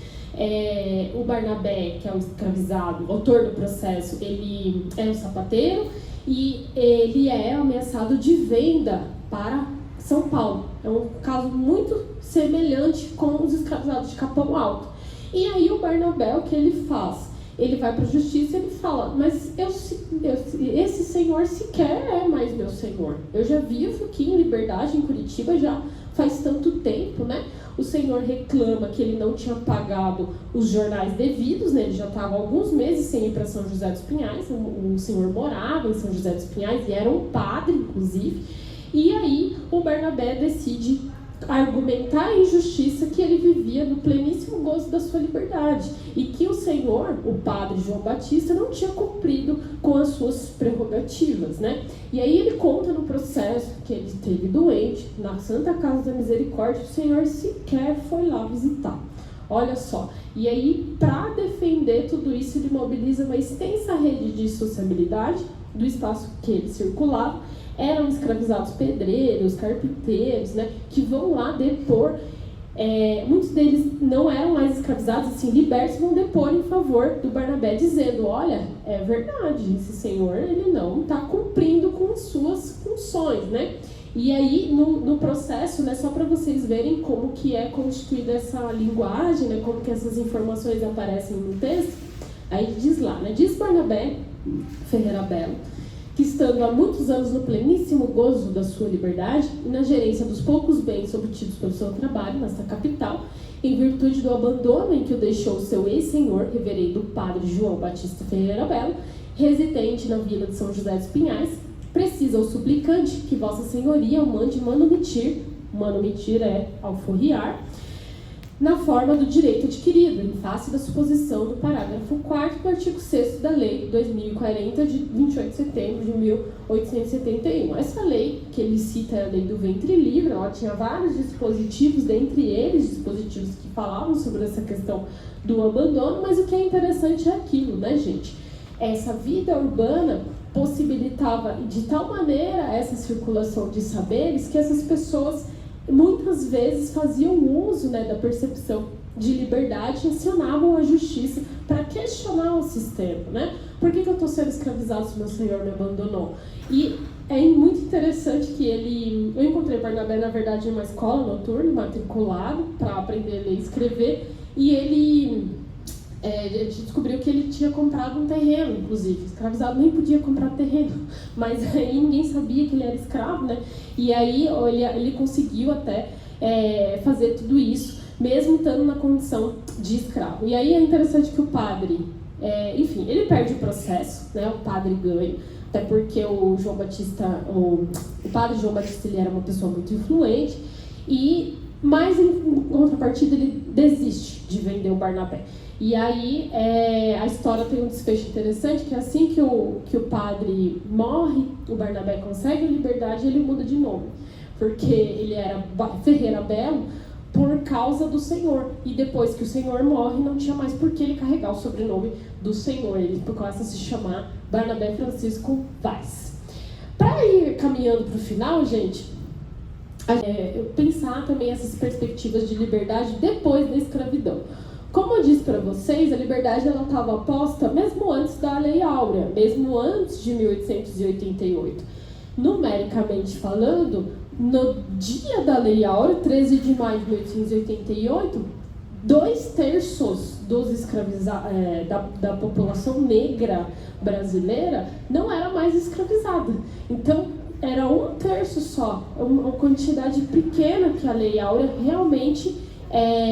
o Barnabé, que é o escravizado, o autor do processo, ele é um sapateiro e ele é ameaçado de venda para São Paulo. É um caso muito semelhante com os escravizados de Capão Alto. E aí o Barnabé, o que ele faz? Ele vai para a justiça e ele fala, mas esse senhor sequer é mais meu senhor. Eu já vivo aqui em Liberdade, em Curitiba, já faz tanto tempo, né? O senhor reclama que ele não tinha pagado os jornais devidos, né? Ele já estava alguns meses sem ir para São José dos Pinhais. O senhor morava em São José dos Pinhais e era um padre, inclusive. E aí o Barnabé decide argumentar em justiça que ele vivia no pleníssimo gozo da sua liberdade e que o Senhor, o padre João Batista, não tinha cumprido com as suas prerrogativas, né? E aí ele conta no processo que ele esteve doente na Santa Casa da Misericórdia, o Senhor sequer foi lá visitar. Olha só. E aí, para defender tudo isso, ele mobiliza uma extensa rede de sociabilidade do espaço que ele circulava. Eram escravizados pedreiros, carpinteiros, né, que vão lá depor. Muitos deles não eram mais escravizados, assim, libertos, vão depor em favor do Barnabé, dizendo, olha, é verdade, esse senhor ele não está cumprindo com as suas funções, né? E aí, no processo, né, só para vocês verem como que é constituída essa linguagem, né, como que essas informações aparecem no texto, aí diz lá, né, diz Barnabé Ferreira Belo, que estando há muitos anos no pleníssimo gozo da sua liberdade e na gerência dos poucos bens obtidos pelo seu trabalho nesta capital, em virtude do abandono em que o deixou seu ex-senhor, reverendo padre João Batista Ferreira Belo, residente na vila de São José dos Pinhais, precisa o suplicante que vossa senhoria o mande manumitir é alforriar, na forma do direito adquirido, em face da suposição do parágrafo 4º do artigo 6º da Lei 2040, de 28 de setembro de 1871. Essa lei, que ele cita, é a Lei do Ventre Livre, ela tinha vários dispositivos, dentre eles dispositivos que falavam sobre essa questão do abandono, mas o que é interessante é aquilo, né, gente? Essa vida urbana possibilitava de tal maneira essa circulação de saberes que essas pessoas muitas vezes faziam uso, né, da percepção de liberdade e acionavam a justiça para questionar o sistema, né? Por que eu estou sendo escravizado se meu senhor me abandonou? E é muito interessante que eu encontrei Barnabé, na verdade, em uma escola noturna, matriculado, para aprender a ler e escrever, e a gente descobriu que ele tinha comprado um terreno, inclusive. Escravizado nem podia comprar terreno, mas aí ninguém sabia que ele era escravo, né? E aí ele conseguiu até fazer tudo isso, mesmo estando na condição de escravo. E aí é interessante que o padre, enfim, ele perde o processo, né? O padre ganha, até porque o padre João Batista, ele era uma pessoa muito influente, mas em contrapartida ele desiste de vender o Barnabé. E aí a história tem um desfecho interessante, que assim que o padre morre, o Barnabé consegue a liberdade e ele muda de nome. Porque ele era Ferreira Belo por causa do Senhor. E depois que o Senhor morre, não tinha mais por que ele carregar o sobrenome do Senhor. Ele começa a se chamar Barnabé Francisco Vaz. Para ir caminhando para o final, gente, pensar também essas perspectivas de liberdade depois da escravidão. Como eu disse para vocês, a liberdade estava posta mesmo antes da Lei Áurea, mesmo antes de 1888. Numericamente falando, no dia da Lei Áurea, 13 de maio de 1888, 2/3 dos escravizados, da população negra brasileira não era mais escravizada. Então, era 1/3 só, uma quantidade pequena que a Lei Áurea realmente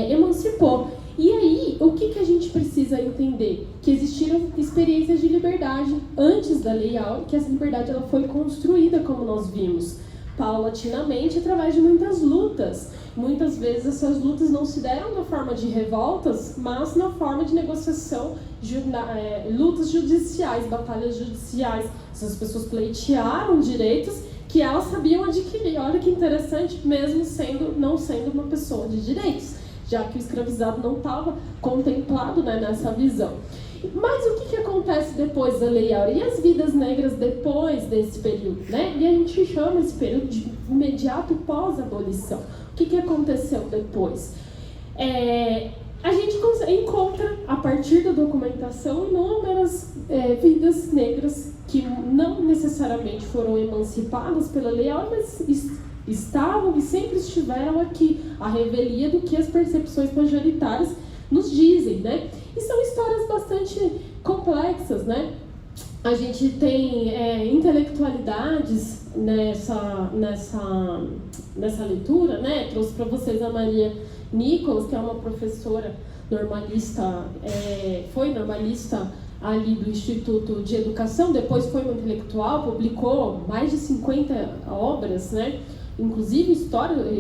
emancipou. E aí, o que a gente precisa entender? Que existiram experiências de liberdade antes da Lei Áurea, que essa liberdade ela foi construída, como nós vimos, paulatinamente, através de muitas lutas. Muitas vezes essas lutas não se deram na forma de revoltas, mas na forma de negociação, lutas judiciais, batalhas judiciais. Essas pessoas pleitearam direitos que elas sabiam adquirir. Olha que interessante, mesmo não sendo uma pessoa de direitos, já que o escravizado não estava contemplado, né, nessa visão. Mas o que acontece depois da Lei Áurea? E as vidas negras depois desse período, né? E a gente chama esse período de imediato pós-abolição. O que aconteceu depois? A gente encontra, a partir da documentação, inúmeras vidas negras que não necessariamente foram emancipadas pela Lei Áurea, mas estavam e sempre estiveram aqui, a revelia do que as percepções majoritárias nos dizem, né? E são histórias bastante complexas, né? A gente tem intelectualidades nessa leitura, né? Trouxe para vocês a Maria Nichols, que é uma professora normalista, foi normalista ali do Instituto de Educação, depois foi uma intelectual, publicou mais de 50 obras, né? Inclusive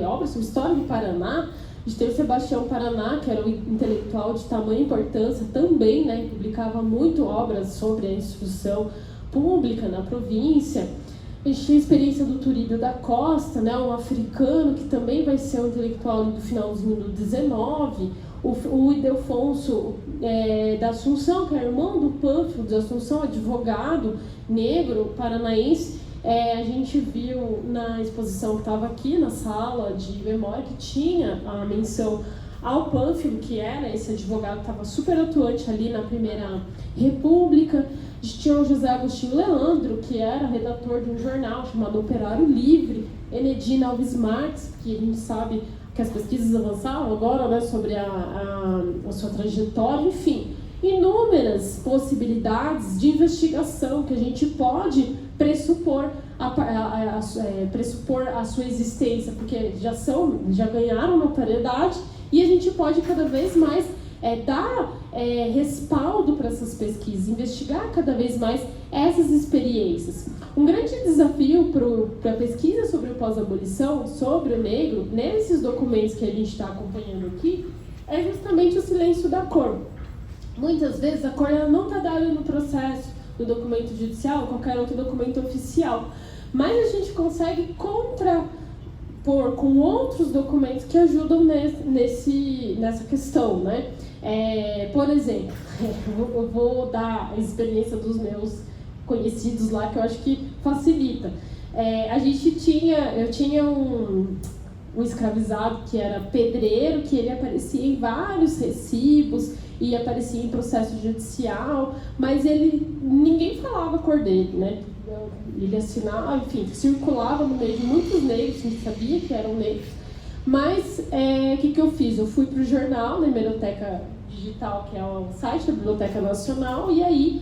obras sobre história do Paraná. A gente tem o Sebastião Paraná, que era um intelectual de tamanha importância também, né? Publicava muito obras sobre a instrução pública na província. A gente tinha a experiência do Turíbio da Costa, né? Um africano que também vai ser um intelectual do finalzinho do 19. O Ildefonso da Assunção, que é irmão do Pânfilo de Assunção, advogado negro paranaense. A gente viu na exposição que estava aqui na sala de memória que tinha a menção ao Pânfilo, que era esse advogado que estava super atuante ali na Primeira República. A gente tinha o José Agostinho Leandro, que era redator de um jornal chamado Operário Livre. Enedina Alves Marques, que a gente sabe que as pesquisas avançaram agora, né, sobre a sua trajetória, enfim. Inúmeras possibilidades de investigação que a gente pode pressupor a sua existência, porque já ganharam notoriedade, e a gente pode cada vez mais dar respaldo para essas pesquisas, investigar cada vez mais essas experiências. Um grande desafio para a pesquisa sobre o pós-abolição, sobre o negro, nesses documentos que a gente está acompanhando aqui, é justamente o silêncio da cor. Muitas vezes a cor ela não está dada no processo, no documento judicial, qualquer outro documento oficial, mas a gente consegue contrapor com outros documentos que ajudam nessa questão, né? Por exemplo, eu vou dar a experiência dos meus conhecidos lá, que eu acho que facilita. Eu tinha um escravizado que era pedreiro, que ele aparecia em vários recibos e aparecia em processo judicial, mas ninguém falava a cor dele, né? Ele assinava, enfim, circulava no meio de muitos negros, a gente sabia que eram negros, mas o que eu fiz? Eu fui para o jornal, na Hemeroteca Digital, que é o site da Biblioteca Nacional, e aí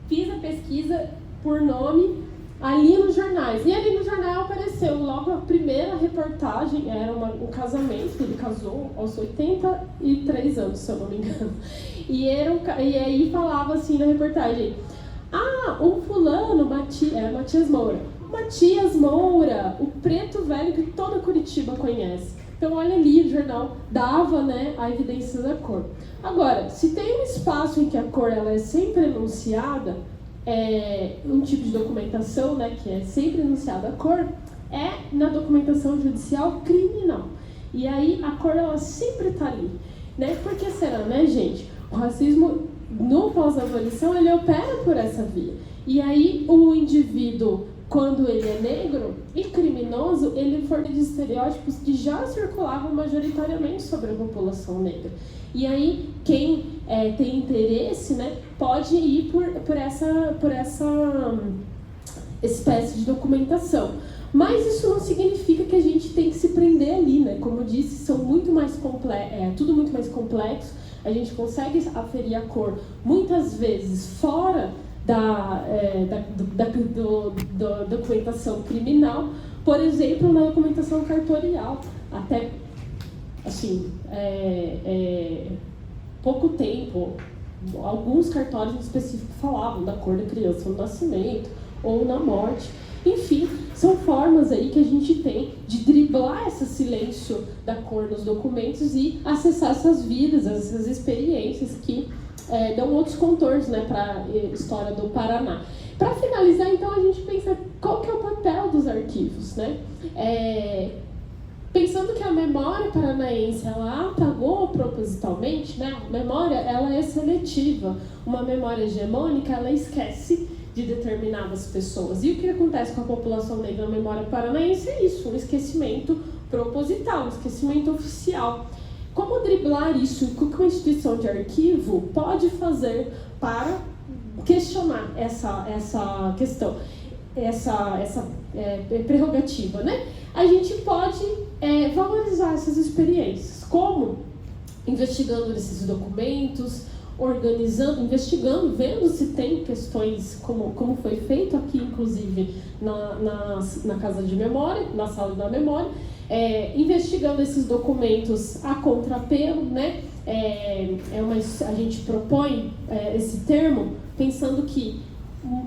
fiz a pesquisa por nome ali nos jornais. E ali no jornal apareceu logo a primeira reportagem, era um casamento, ele casou aos 83 anos, se eu não me engano. E aí falava assim na reportagem: um fulano, Matias Moura. Matias Moura, o preto velho que toda Curitiba conhece. Então, olha ali, o jornal dava, né, a evidência da cor. Agora, se tem um espaço em que a cor ela é sempre enunciada, um tipo de documentação, né, que é sempre enunciada a cor, é na documentação judicial criminal. E aí a cor ela sempre está ali, né? Por que será, né, gente? O racismo no pós-abolição ele opera por essa via. E aí o indivíduo quando ele é negro e criminoso, ele for de estereótipos que já circulavam majoritariamente sobre a população negra. E aí, quem tem interesse, né, pode ir por essa espécie de documentação. Mas isso não significa que a gente tem que se prender ali, né? Como eu disse, são muito mais tudo muito mais complexo. A gente consegue aferir a cor muitas vezes fora da documentação criminal, por exemplo, na documentação cartorial. Até, assim, pouco tempo, alguns cartórios em específico falavam da cor da criança no nascimento ou na morte. Enfim, são formas aí que a gente tem de driblar esse silêncio da cor nos documentos e acessar essas vidas, essas experiências que dão outros contornos, né, para a história do Paraná. Para finalizar, então, a gente pensa qual que é o papel dos arquivos, né? Pensando que a memória paranaense, ela apagou propositalmente, né? A memória, ela é seletiva. Uma memória hegemônica, ela esquece de determinadas pessoas. E o que acontece com a população negra na memória paranaense é isso, um esquecimento proposital, um esquecimento oficial. Como driblar isso? O que uma instituição de arquivo pode fazer para questionar essa questão, essa prerrogativa, né? A gente pode valorizar essas experiências. Como? Investigando esses documentos, investigando, vendo se tem questões, como foi feito aqui, inclusive, na Casa de Memória, na Sala da Memória, investigando esses documentos a contrapelo, né? A gente propõe esse termo pensando que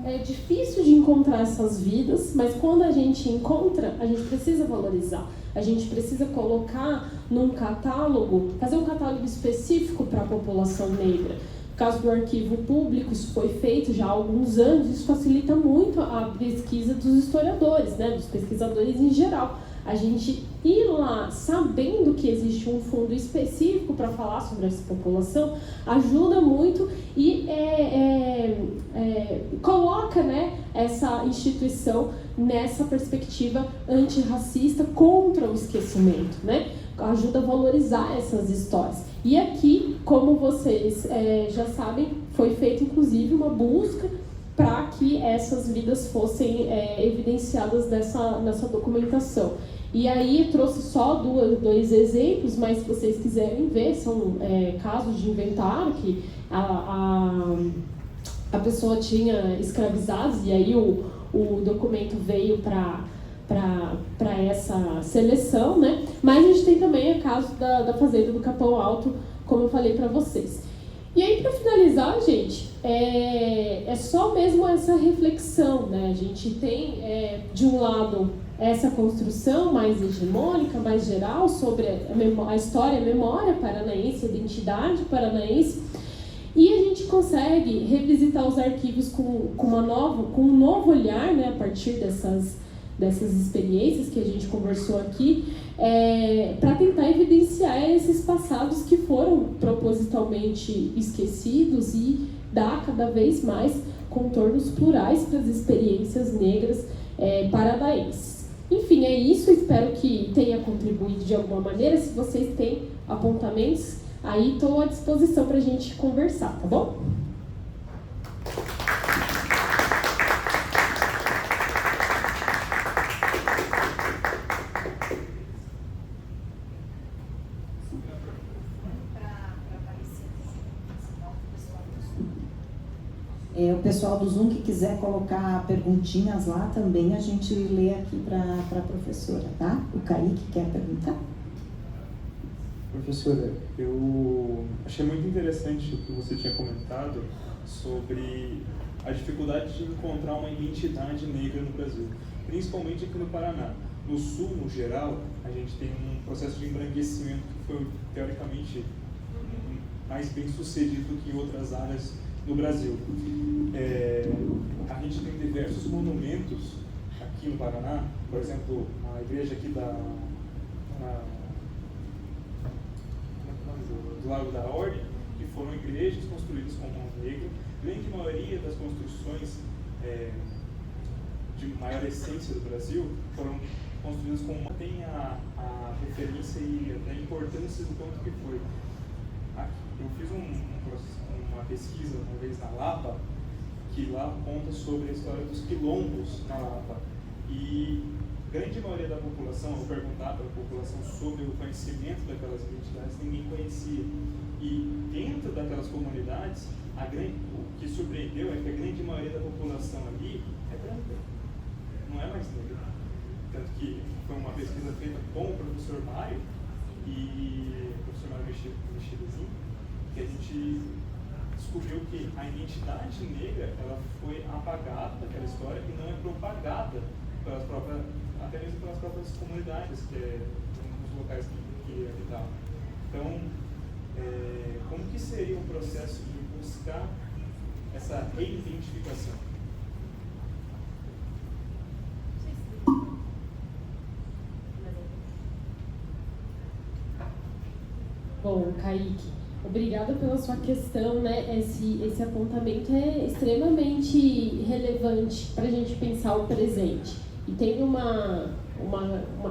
é difícil de encontrar essas vidas, mas quando a gente encontra, a gente precisa valorizar. A gente precisa colocar num catálogo, fazer um catálogo específico para a população negra. No caso do arquivo público, isso foi feito já há alguns anos, isso facilita muito a pesquisa dos historiadores, né, dos pesquisadores em geral. A gente ir lá sabendo que existe um fundo específico para falar sobre essa população ajuda muito e coloca, né, essa instituição nessa perspectiva antirracista contra o esquecimento, né? Ajuda a valorizar essas histórias. E aqui, como vocês já sabem, foi feita inclusive uma busca para que essas vidas fossem evidenciadas nessa documentação. E aí eu trouxe só dois exemplos, mas se vocês quiserem ver, são casos de inventário que a pessoa tinha escravizados e aí o documento veio para essa seleção, né? Mas a gente tem também o caso da Fazenda do Capão Alto, como eu falei para vocês. E aí, para finalizar, gente, é só mesmo essa reflexão, né? A gente tem, de um lado, essa construção mais hegemônica, mais geral, sobre a história, a memória paranaense, a identidade paranaense, e a gente consegue revisitar os arquivos com um novo olhar, né, a partir dessas experiências que a gente conversou aqui, para tentar evidenciar esses passados que foram propositalmente esquecidos e dar cada vez mais contornos plurais para as experiências negras paranaenses. Enfim, é isso. Espero que tenha contribuído de alguma maneira. Se vocês têm apontamentos, aí estou à disposição para a gente conversar, tá bom? O pessoal do Zoom que quiser colocar perguntinhas lá também, a gente lê aqui para a professora, tá? O Kaique quer perguntar? Professora, eu achei muito interessante o que você tinha comentado sobre a dificuldade de encontrar uma identidade negra no Brasil, principalmente aqui no Paraná. No Sul, no geral, a gente tem um processo de embranquecimento que foi, teoricamente, mais bem sucedido que em outras áreas no Brasil. A gente tem diversos monumentos aqui no Paraná, por exemplo, a igreja aqui do Lago da Ordem, que foram igrejas construídas com mão negra, bem que a maioria das construções maior essência do Brasil, foram construídas com uma tem a referência e até a importância do quanto que foi. Eu fiz uma pesquisa uma vez na Lapa, que lá conta sobre a história dos quilombos na Lapa. E a grande maioria da população, ao perguntar para a população sobre o conhecimento daquelas identidades, ninguém conhecia. E dentro daquelas comunidades, o que surpreendeu é que a grande maioria da população ali é branca, não é mais negra. Tanto que foi uma pesquisa feita com o professor Mário e o professor Mário Mexidezinho, que a gente descobriu que a identidade negra ela foi apagada daquela história e não é propagada pelas próprias, até mesmo pelas próprias comunidades, que é um dos locais que habitavam. Então, como que seria o processo de buscar essa reidentificação? Bom, Kaique, obrigada pela sua questão, né? Esse apontamento é extremamente relevante para a gente pensar o presente. E tem uma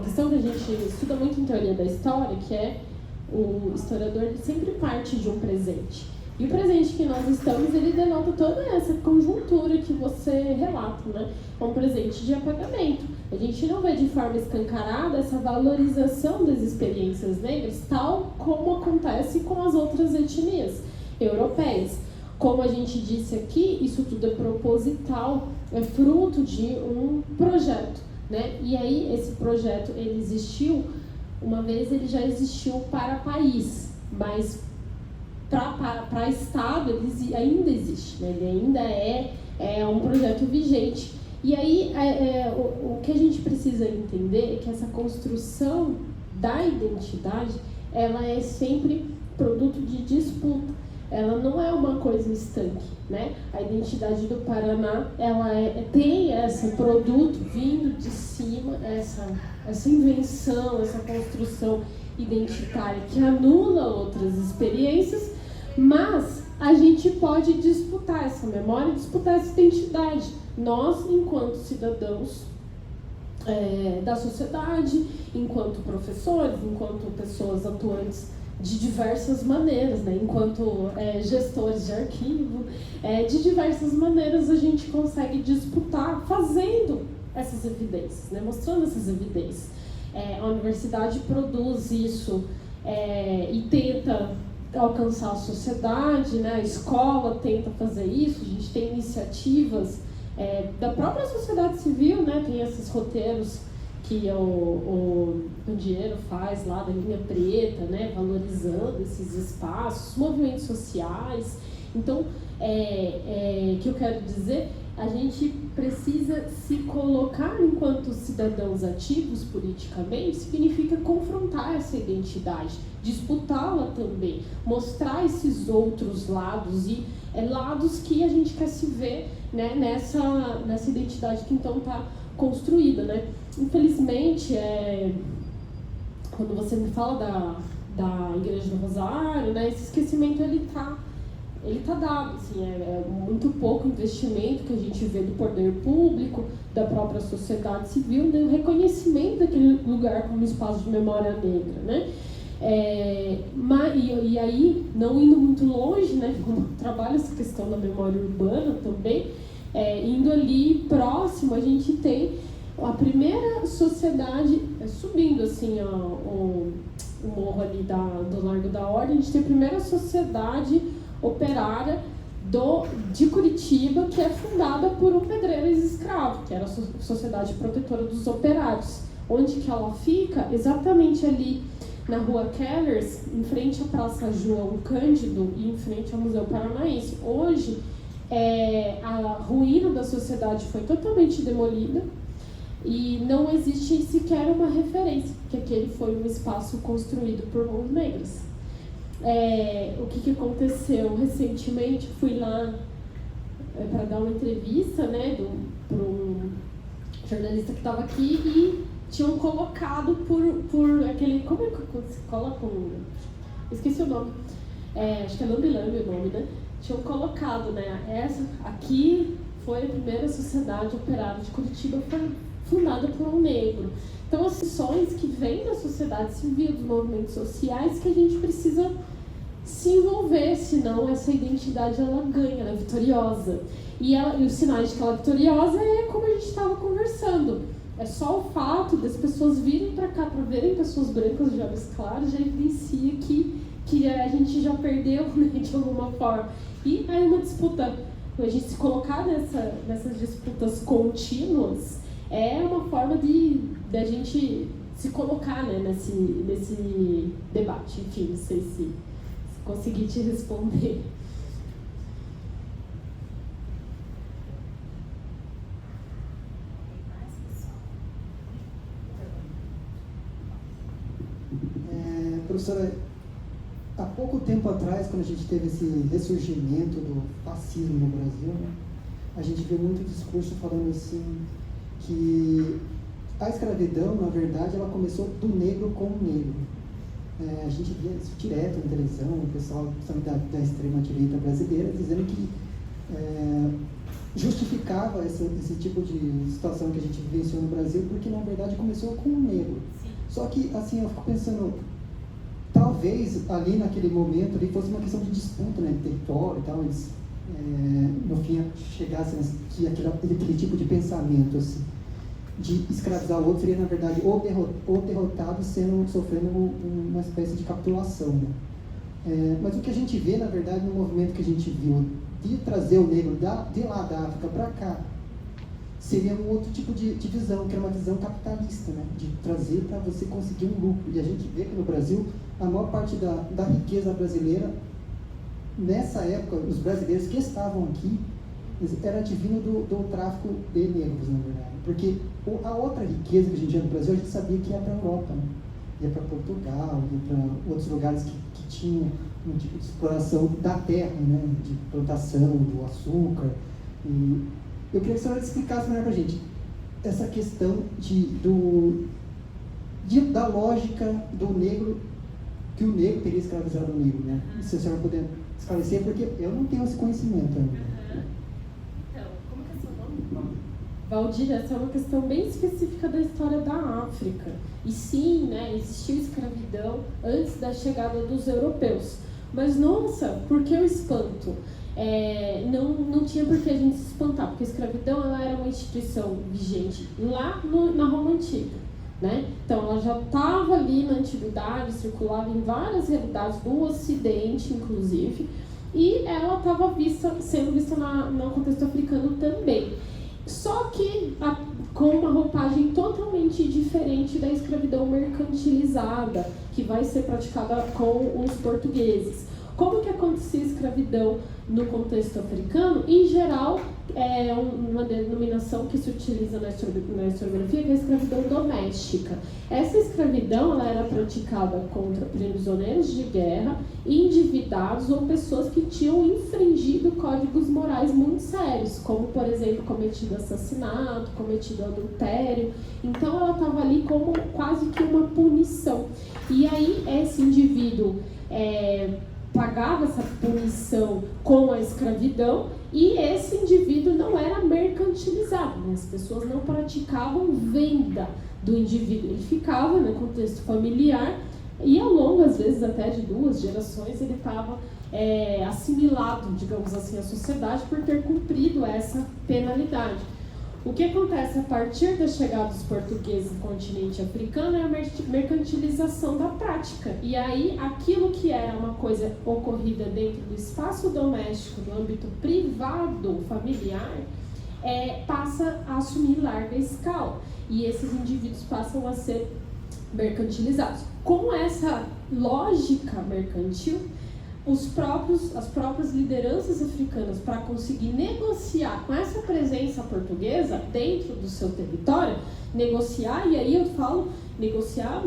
questão que a gente estuda muito em teoria da história, que é o historiador ele sempre parte de um presente. E o presente que nós estamos, ele denota toda essa conjuntura que você relata, né? É um presente de apagamento. A gente não vê de forma escancarada essa valorização das experiências negras, tal como acontece com as outras etnias europeias. Como a gente disse aqui, isso tudo é proposital, é fruto de um projeto, né? E aí, esse projeto, ele existiu, uma vez ele já existiu para país, mas para Estado ele ainda existe, né? Ele ainda é um projeto vigente. E aí, o que a gente precisa entender é que essa construção da identidade, ela é sempre produto de disputa. Ela não é uma coisa estanque, né? A identidade do Paraná, ela tem esse produto vindo de cima, essa invenção, essa construção identitária que anula outras experiências, mas a gente pode disputar essa memória, disputar essa identidade. Nós, enquanto cidadãos da sociedade, enquanto professores, enquanto pessoas atuantes de diversas maneiras, né? Enquanto gestores de arquivo, de diversas maneiras a gente consegue disputar fazendo essas evidências, né? Mostrando essas evidências. A universidade produz isso e tenta alcançar a sociedade, né? A escola tenta fazer isso, a gente tem iniciativas da própria sociedade civil, né? Tem esses roteiros que o Dinheiro faz lá da linha preta, né? Valorizando esses espaços, movimentos sociais. Então, que eu quero dizer, a gente precisa se colocar enquanto cidadãos ativos politicamente, significa confrontar essa identidade, disputá-la também, mostrar esses outros lados e lados que a gente quer se ver, né, nessa identidade que então está construída, né? Infelizmente, quando você me fala da Igreja do Rosário, né, esse esquecimento ele tá dado, assim, muito pouco investimento que a gente vê do poder público, da própria sociedade civil, do reconhecimento daquele lugar como espaço de memória negra, né? E aí, não indo muito longe, né, como eu trabalho essa questão da memória urbana também, indo ali próximo, a gente tem a primeira sociedade, subindo assim o morro ali do Largo da Ordem, a gente tem a primeira sociedade operária de Curitiba, que é fundada por um pedreiro ex-escravo, que era a Sociedade Protetora dos Operários. Onde que ela fica? Exatamente ali na Rua Kellers, em frente à Praça João Cândido e em frente ao Museu Paranaense. Hoje, a ruína da sociedade foi totalmente demolida e não existe sequer uma referência, porque aquele foi um espaço construído por mãos negras. O que aconteceu? Recentemente fui lá para dar uma entrevista, né, para um jornalista que estava aqui e tinham colocado por aquele... Como é que se coloca? Esqueci o nome. Acho que é Lambi Lambi o nome, né? Tinham colocado, né? Essa aqui foi a primeira sociedade operária de Curitiba, foi fundada por um negro. Então, as lições que vêm da sociedade civil, dos movimentos sociais, que a gente precisa se envolver, senão essa identidade ela ganha, ela é vitoriosa. E os sinais de que ela é vitoriosa é como a gente estava conversando. É só o fato das pessoas virem para cá para verem pessoas brancas de olhos claros já evidencia que a gente já perdeu, né, de alguma forma. E aí uma disputa, a gente se colocar nessas disputas contínuas é uma forma de a gente se colocar, né, nesse debate. Enfim, não sei se consegui te responder. Professora, há pouco tempo atrás, quando a gente teve esse ressurgimento do fascismo no Brasil, né, a gente viu muito discurso falando assim que a escravidão, na verdade, ela começou do negro com o negro. A gente via isso direto na televisão, o pessoal da extrema-direita brasileira dizendo que justificava esse tipo de situação que a gente vivenciou no Brasil, porque na verdade começou com o negro. Só que, assim, eu fico pensando, talvez ali naquele momento ali fosse uma questão de disputa, né, de território e tal, eles no fim chegassem que aquele tipo de pensamento, assim, de escravizar o outro seria, na verdade, o derrotado sofrendo uma espécie de capitulação, né? Mas o que a gente vê, na verdade, no movimento que a gente viu de trazer o negro de lá da África para cá, seria um outro tipo de visão, que é uma visão capitalista, né? De trazer para você conseguir um lucro. E a gente vê que no Brasil, a maior parte da riqueza brasileira, nessa época, os brasileiros que estavam aqui, era advindo do tráfico de negros, na verdade. Porque a outra riqueza que a gente tinha no Brasil, a gente sabia que ia para a Europa, né? Ia para Portugal, ia para outros lugares que tinham um tipo de exploração da terra, né? De plantação do açúcar. E eu queria que a senhora explicasse melhor para a gente essa questão da lógica do negro, que o negro teria escravizado o negro, né? Se a senhora puder esclarecer, porque eu não tenho esse conhecimento ainda. Então, como que é seu nome? Valdir, essa é uma questão bem específica da história da África. E sim, né, existiu escravidão antes da chegada dos europeus. Mas, nossa, por que o espanto? Não tinha por que a gente se espantar, porque a escravidão ela era uma instituição vigente lá na Roma Antiga, né? Então ela já estava ali na Antiguidade, circulava em várias realidades do Ocidente, inclusive, e ela estava sendo vista no contexto africano também. Só que com uma roupagem totalmente diferente da escravidão mercantilizada, que vai ser praticada com os portugueses. Como que acontecia a escravidão no contexto africano? Em geral, é uma denominação que se utiliza na historiografia, que é a escravidão doméstica. Essa escravidão ela era praticada contra prisioneiros de guerra, endividados ou pessoas que tinham infringido códigos morais muito sérios, como, por exemplo, cometido assassinato, cometido adultério. Então, ela estava ali como quase que uma punição. E aí, esse indivíduo pagava essa punição com a escravidão e esse indivíduo não era mercantilizado, né? As pessoas não praticavam venda do indivíduo, ele ficava no contexto familiar e ao longo, às vezes, até de 2 gerações, ele estava assimilado, digamos assim, à sociedade por ter cumprido essa penalidade. O que acontece a partir da chegada dos portugueses no continente africano é a mercantilização da prática. E aí, aquilo que era uma coisa ocorrida dentro do espaço doméstico, do âmbito privado, familiar, passa a assumir larga escala. E esses indivíduos passam a ser mercantilizados. Com essa lógica mercantil, as próprias lideranças africanas, para conseguir negociar com essa presença portuguesa dentro do seu território, negociar, e aí eu falo negociar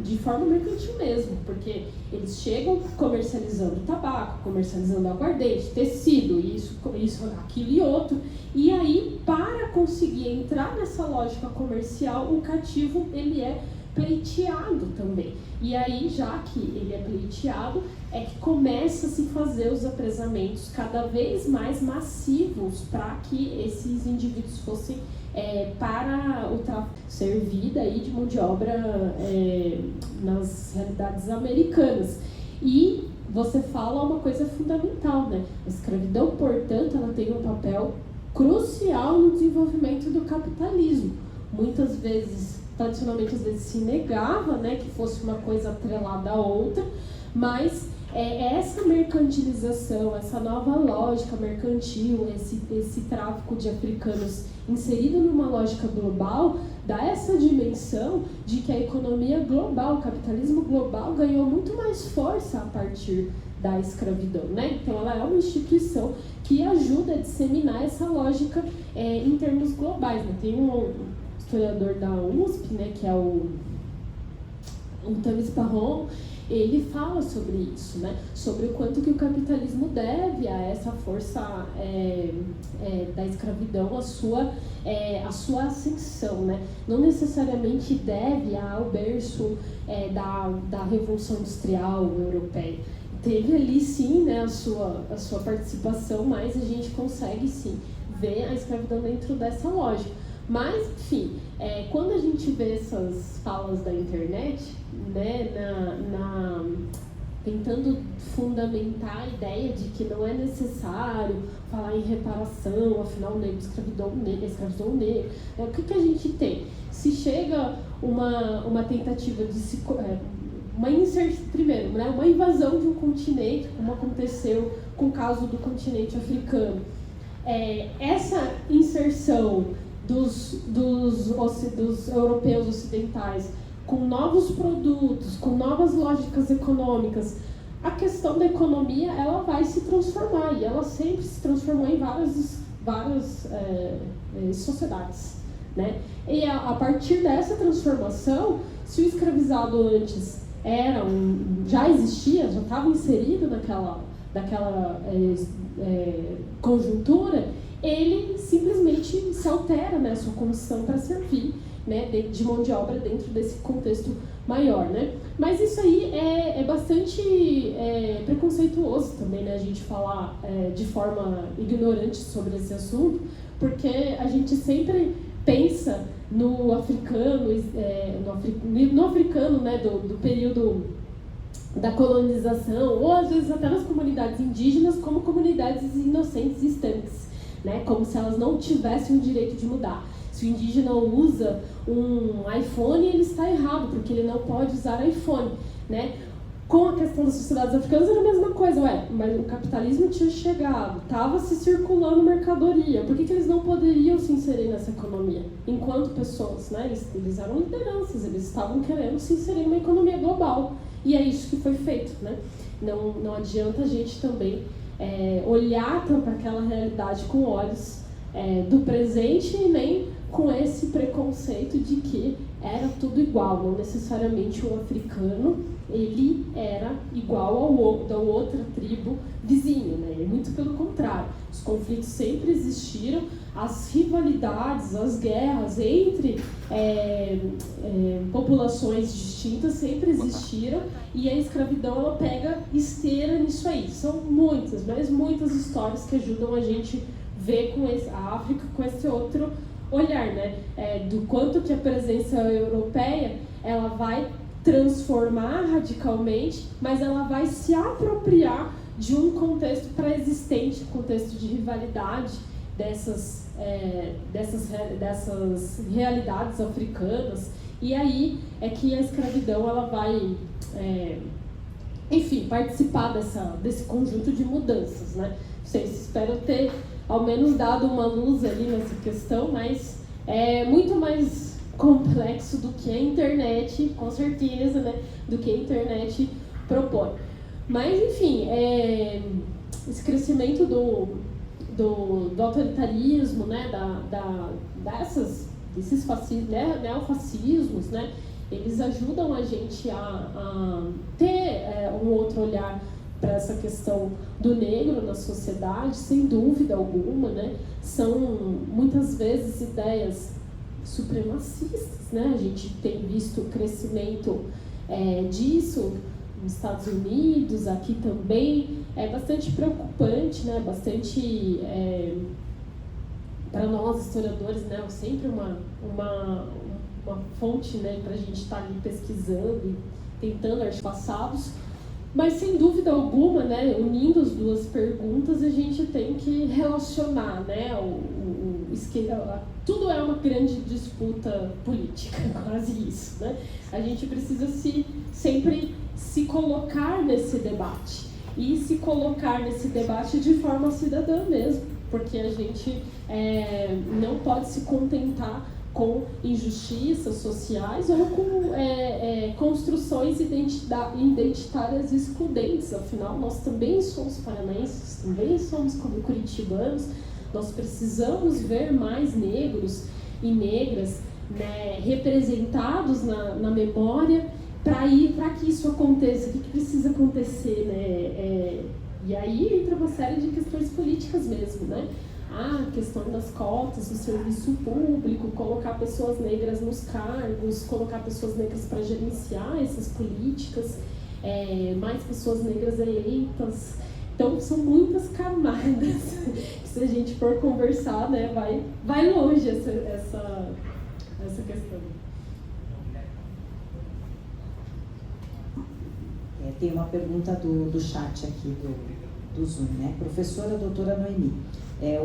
de forma mercantil mesmo, porque eles chegam comercializando tabaco, comercializando aguardente, tecido, isso, aquilo e outro, e aí para conseguir entrar nessa lógica comercial, o cativo ele é pleiteado também. E aí, já que ele é pleiteado, é que começa a se fazer os apresamentos cada vez mais massivos para que esses indivíduos fossem para o tráfico, servida aí de mão de obra nas realidades americanas. E você fala uma coisa fundamental, né? A escravidão, portanto, ela tem um papel crucial no desenvolvimento do capitalismo. Muitas vezes, tradicionalmente, às vezes se negava, né, que fosse uma coisa atrelada à outra, mas essa mercantilização, essa nova lógica mercantil, esse tráfico de africanos inserido numa lógica global, dá essa dimensão de que a economia global, o capitalismo global, ganhou muito mais força a partir da escravidão, né? Então ela é uma instituição que ajuda a disseminar essa lógica em termos globais, né? Tem um historiador da USP, né, que é o Tavis Parron. Ele fala sobre isso, né? Sobre o quanto que o capitalismo deve a essa força da escravidão, a sua ascensão, né? Não necessariamente deve ao berço da Revolução Industrial Europeia. Teve ali, sim, né, a sua participação, mas a gente consegue, sim, ver a escravidão dentro dessa lógica. Mas, enfim, quando a gente vê essas falas da internet, né, tentando fundamentar a ideia de que não é necessário falar em reparação, afinal, escravidão negra, o que a gente tem? Se chega uma tentativa de se... primeiro, né, uma invasão de um continente, como aconteceu com o caso do continente africano, essa inserção dos europeus ocidentais com novos produtos, com novas lógicas econômicas, a questão da economia ela vai se transformar, e ela sempre se transformou em várias sociedades, né? E a partir dessa transformação, se o escravizado antes já existia, já estava inserido naquela conjuntura, ele simplesmente se altera, né, a sua condição para servir, né, de mão de obra dentro desse contexto maior, né? Mas isso aí é bastante preconceituoso também, né, a gente falar de forma ignorante sobre esse assunto, porque a gente sempre pensa no africano, né, do período da colonização, ou às vezes até nas comunidades indígenas, como comunidades inocentes e estanques, né, como se elas não tivessem o direito de mudar. Se o indígena usa um iPhone, ele está errado, porque ele não pode usar iPhone, né? Com a questão das sociedades africanas era a mesma coisa, mas o capitalismo tinha chegado, estava se circulando mercadoria, por que eles não poderiam se inserir nessa economia? Enquanto pessoas, né? Eles eram lideranças, eles estavam querendo se inserir numa economia global, e é isso que foi feito, né? Não adianta a gente também olhar para aquela realidade com olhos do presente e nem com esse preconceito de que era tudo igual, não necessariamente o africano ele era igual da outra tribo vizinha, né? Muito pelo contrário, os conflitos sempre existiram, as rivalidades, as guerras entre populações distintas sempre existiram, e a escravidão ela pega esteira nisso aí. São muitas, mas muitas histórias que ajudam a gente ver a África com esse outro olhar, né? Do quanto que a presença europeia ela vai transformar radicalmente, mas ela vai se apropriar de um contexto pré-existente, contexto de rivalidade dessas realidades africanas, e aí é que a escravidão ela vai, enfim, participar desse conjunto de mudanças, né? Vocês esperam ter ao menos dado uma luz ali nessa questão, mas é muito mais complexo do que a internet, com certeza, né? Do que a internet propõe. Mas, enfim, esse crescimento do autoritarismo, né? Desses fascismos, né? Neofascismos, né? Eles ajudam a gente a ter um outro olhar para essa questão do negro na sociedade, sem dúvida alguma, né? São muitas vezes ideias supremacistas, né? A gente tem visto o crescimento disso nos Estados Unidos, aqui também, é bastante preocupante, né? Bastante, para nós historiadores, né? Sempre uma fonte, né? Para a gente estar ali pesquisando e tentando artigos passados. Mas, sem dúvida alguma, né, unindo as duas perguntas, a gente tem que relacionar, né, tudo é uma grande disputa política, quase isso, né? A gente precisa sempre se colocar nesse debate, e se colocar nesse debate de forma cidadã mesmo, porque a gente não pode se contentar com injustiças sociais ou com construções identitárias excludentes. Afinal, nós também somos paranaenses, também somos curitibanos, nós precisamos ver mais negros e negras, né, representados na memória para que isso aconteça. O que precisa acontecer, né? E aí entra uma série de questões políticas mesmo, né? A questão das cotas no serviço público, colocar pessoas negras nos cargos, colocar pessoas negras para gerenciar essas políticas, mais pessoas negras eleitas. Então, são muitas camadas que, se a gente for conversar, né, vai longe essa questão. Tem uma pergunta do chat aqui do Zoom, né? Professora doutora Noemi,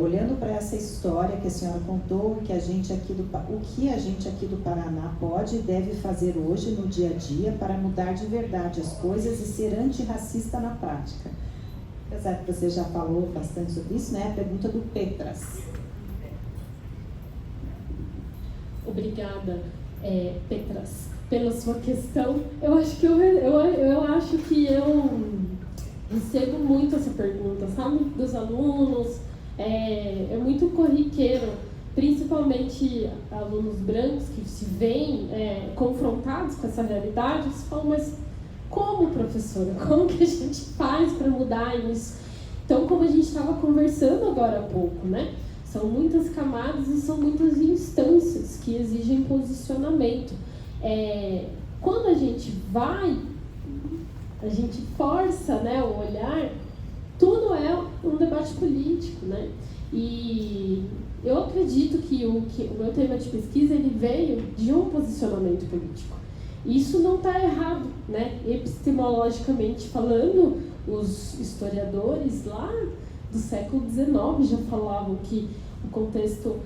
olhando para essa história que a senhora contou, o que a gente aqui do Paraná pode e deve fazer hoje no dia a dia para mudar de verdade as coisas e ser antirracista na prática? Apesar que você já falou bastante sobre isso, né? A pergunta do Petras. Obrigada, Petras, pela sua questão. Eu acho que eu recebo muito essa pergunta, sabe? Dos alunos. É muito corriqueiro, principalmente alunos brancos que se veem confrontados com essa realidade. Eles falam, mas como, professora? Como que a gente faz para mudar isso? Então, como a gente estava conversando agora há pouco, né? São muitas camadas e são muitas instâncias que exigem posicionamento. Quando a gente força, né, o olhar, tudo é um debate político, né? E eu acredito que o meu tema de pesquisa ele veio de um posicionamento político. Isso não está errado, né? Epistemologicamente falando, os historiadores lá do século XIX já falavam que o contexto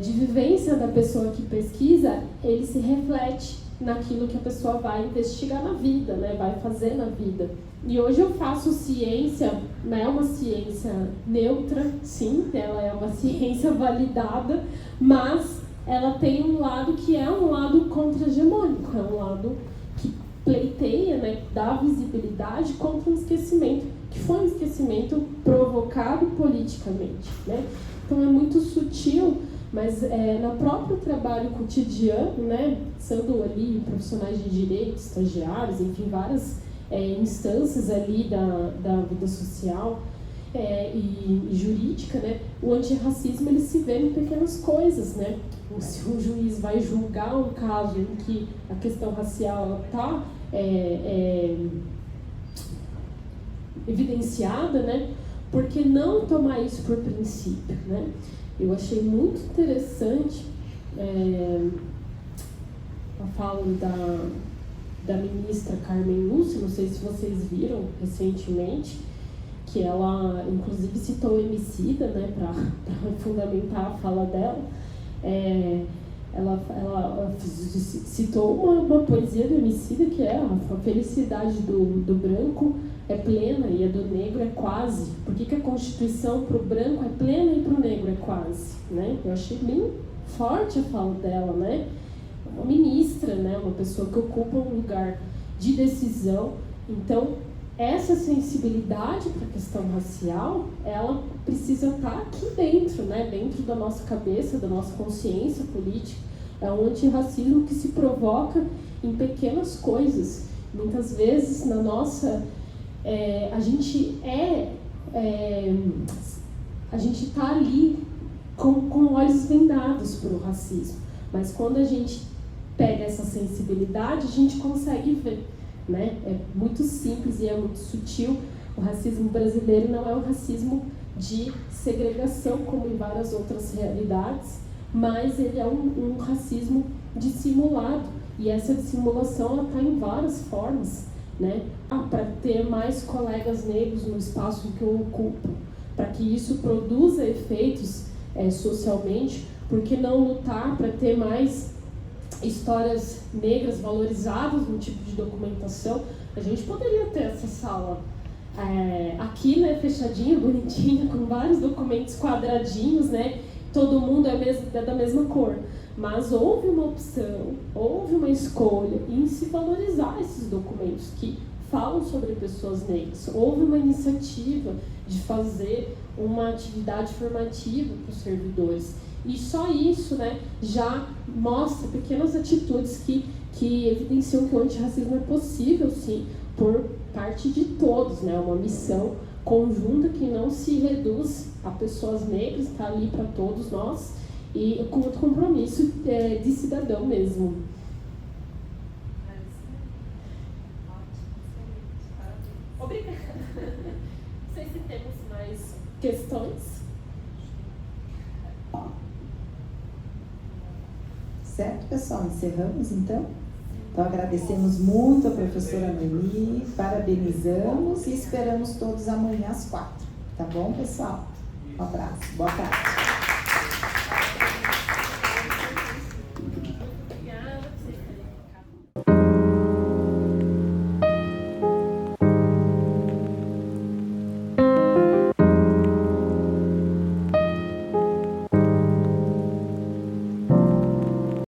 de vivência da pessoa que pesquisa, ele se reflete naquilo que a pessoa vai investigar na vida, né? Vai fazer na vida. E hoje eu faço ciência, não é uma ciência neutra, sim, ela é uma ciência validada, mas ela tem um lado que é um lado contra-hegemônico, é um lado que pleiteia, né, dá visibilidade contra um esquecimento, que foi um esquecimento provocado politicamente, né? Então é muito sutil, mas no próprio trabalho cotidiano, né, sendo ali profissionais de direito, estagiários, enfim, várias instâncias ali da vida social e jurídica, né, o antirracismo ele se vê em pequenas coisas, né? Se um juiz vai julgar um caso em que a questão racial está evidenciada, né, por que não tomar isso por princípio, né? Eu achei muito interessante a fala da ministra Carmen Lúcia, não sei se vocês viram recentemente, que ela inclusive citou o Emicida, né, para fundamentar a fala dela. Ela citou uma poesia do Emicida que é a felicidade do branco é plena e a do negro é quase. Por que a Constituição para o branco é plena e para o negro é quase? Né? Eu achei bem forte a fala dela, né? Uma ministra, né? Uma pessoa que ocupa um lugar de decisão. Então, essa sensibilidade para a questão racial, ela precisa estar aqui dentro, né? Dentro da nossa cabeça, da nossa consciência política. É um antirracismo que se provoca em pequenas coisas. Muitas vezes, na nossa... a gente está ali com olhos vendados para o racismo. Mas quando a gente pega essa sensibilidade, a gente consegue ver. né? É muito simples e é muito sutil. O racismo brasileiro não é um racismo de segregação, como em várias outras realidades, mas ele é um racismo dissimulado. E essa dissimulação está em várias formas, né? Para ter mais colegas negros no espaço que eu ocupo, para que isso produza efeitos socialmente, por que não lutar para ter mais histórias negras valorizadas no tipo de documentação? A gente poderia ter essa sala aqui, né, fechadinha, bonitinha, com vários documentos quadradinhos, né? Todo mundo é da mesma cor. Mas houve uma opção, houve uma escolha em se valorizar esses documentos que falam sobre pessoas negras. Houve uma iniciativa de fazer uma atividade formativa para os servidores. E só isso, né, já mostra pequenas atitudes que evidenciam que o antirracismo é possível, sim, por parte de todos, né? Uma missão conjunta que não se reduz a pessoas negras, está ali para todos nós, e com outro compromisso de cidadão mesmo. Obrigada. Não sei se temos mais questões. Certo, pessoal? Encerramos, então? Então, agradecemos muito a professora Noemi, parabenizamos e esperamos todos amanhã às 4. Tá bom, pessoal? Um abraço. Boa tarde.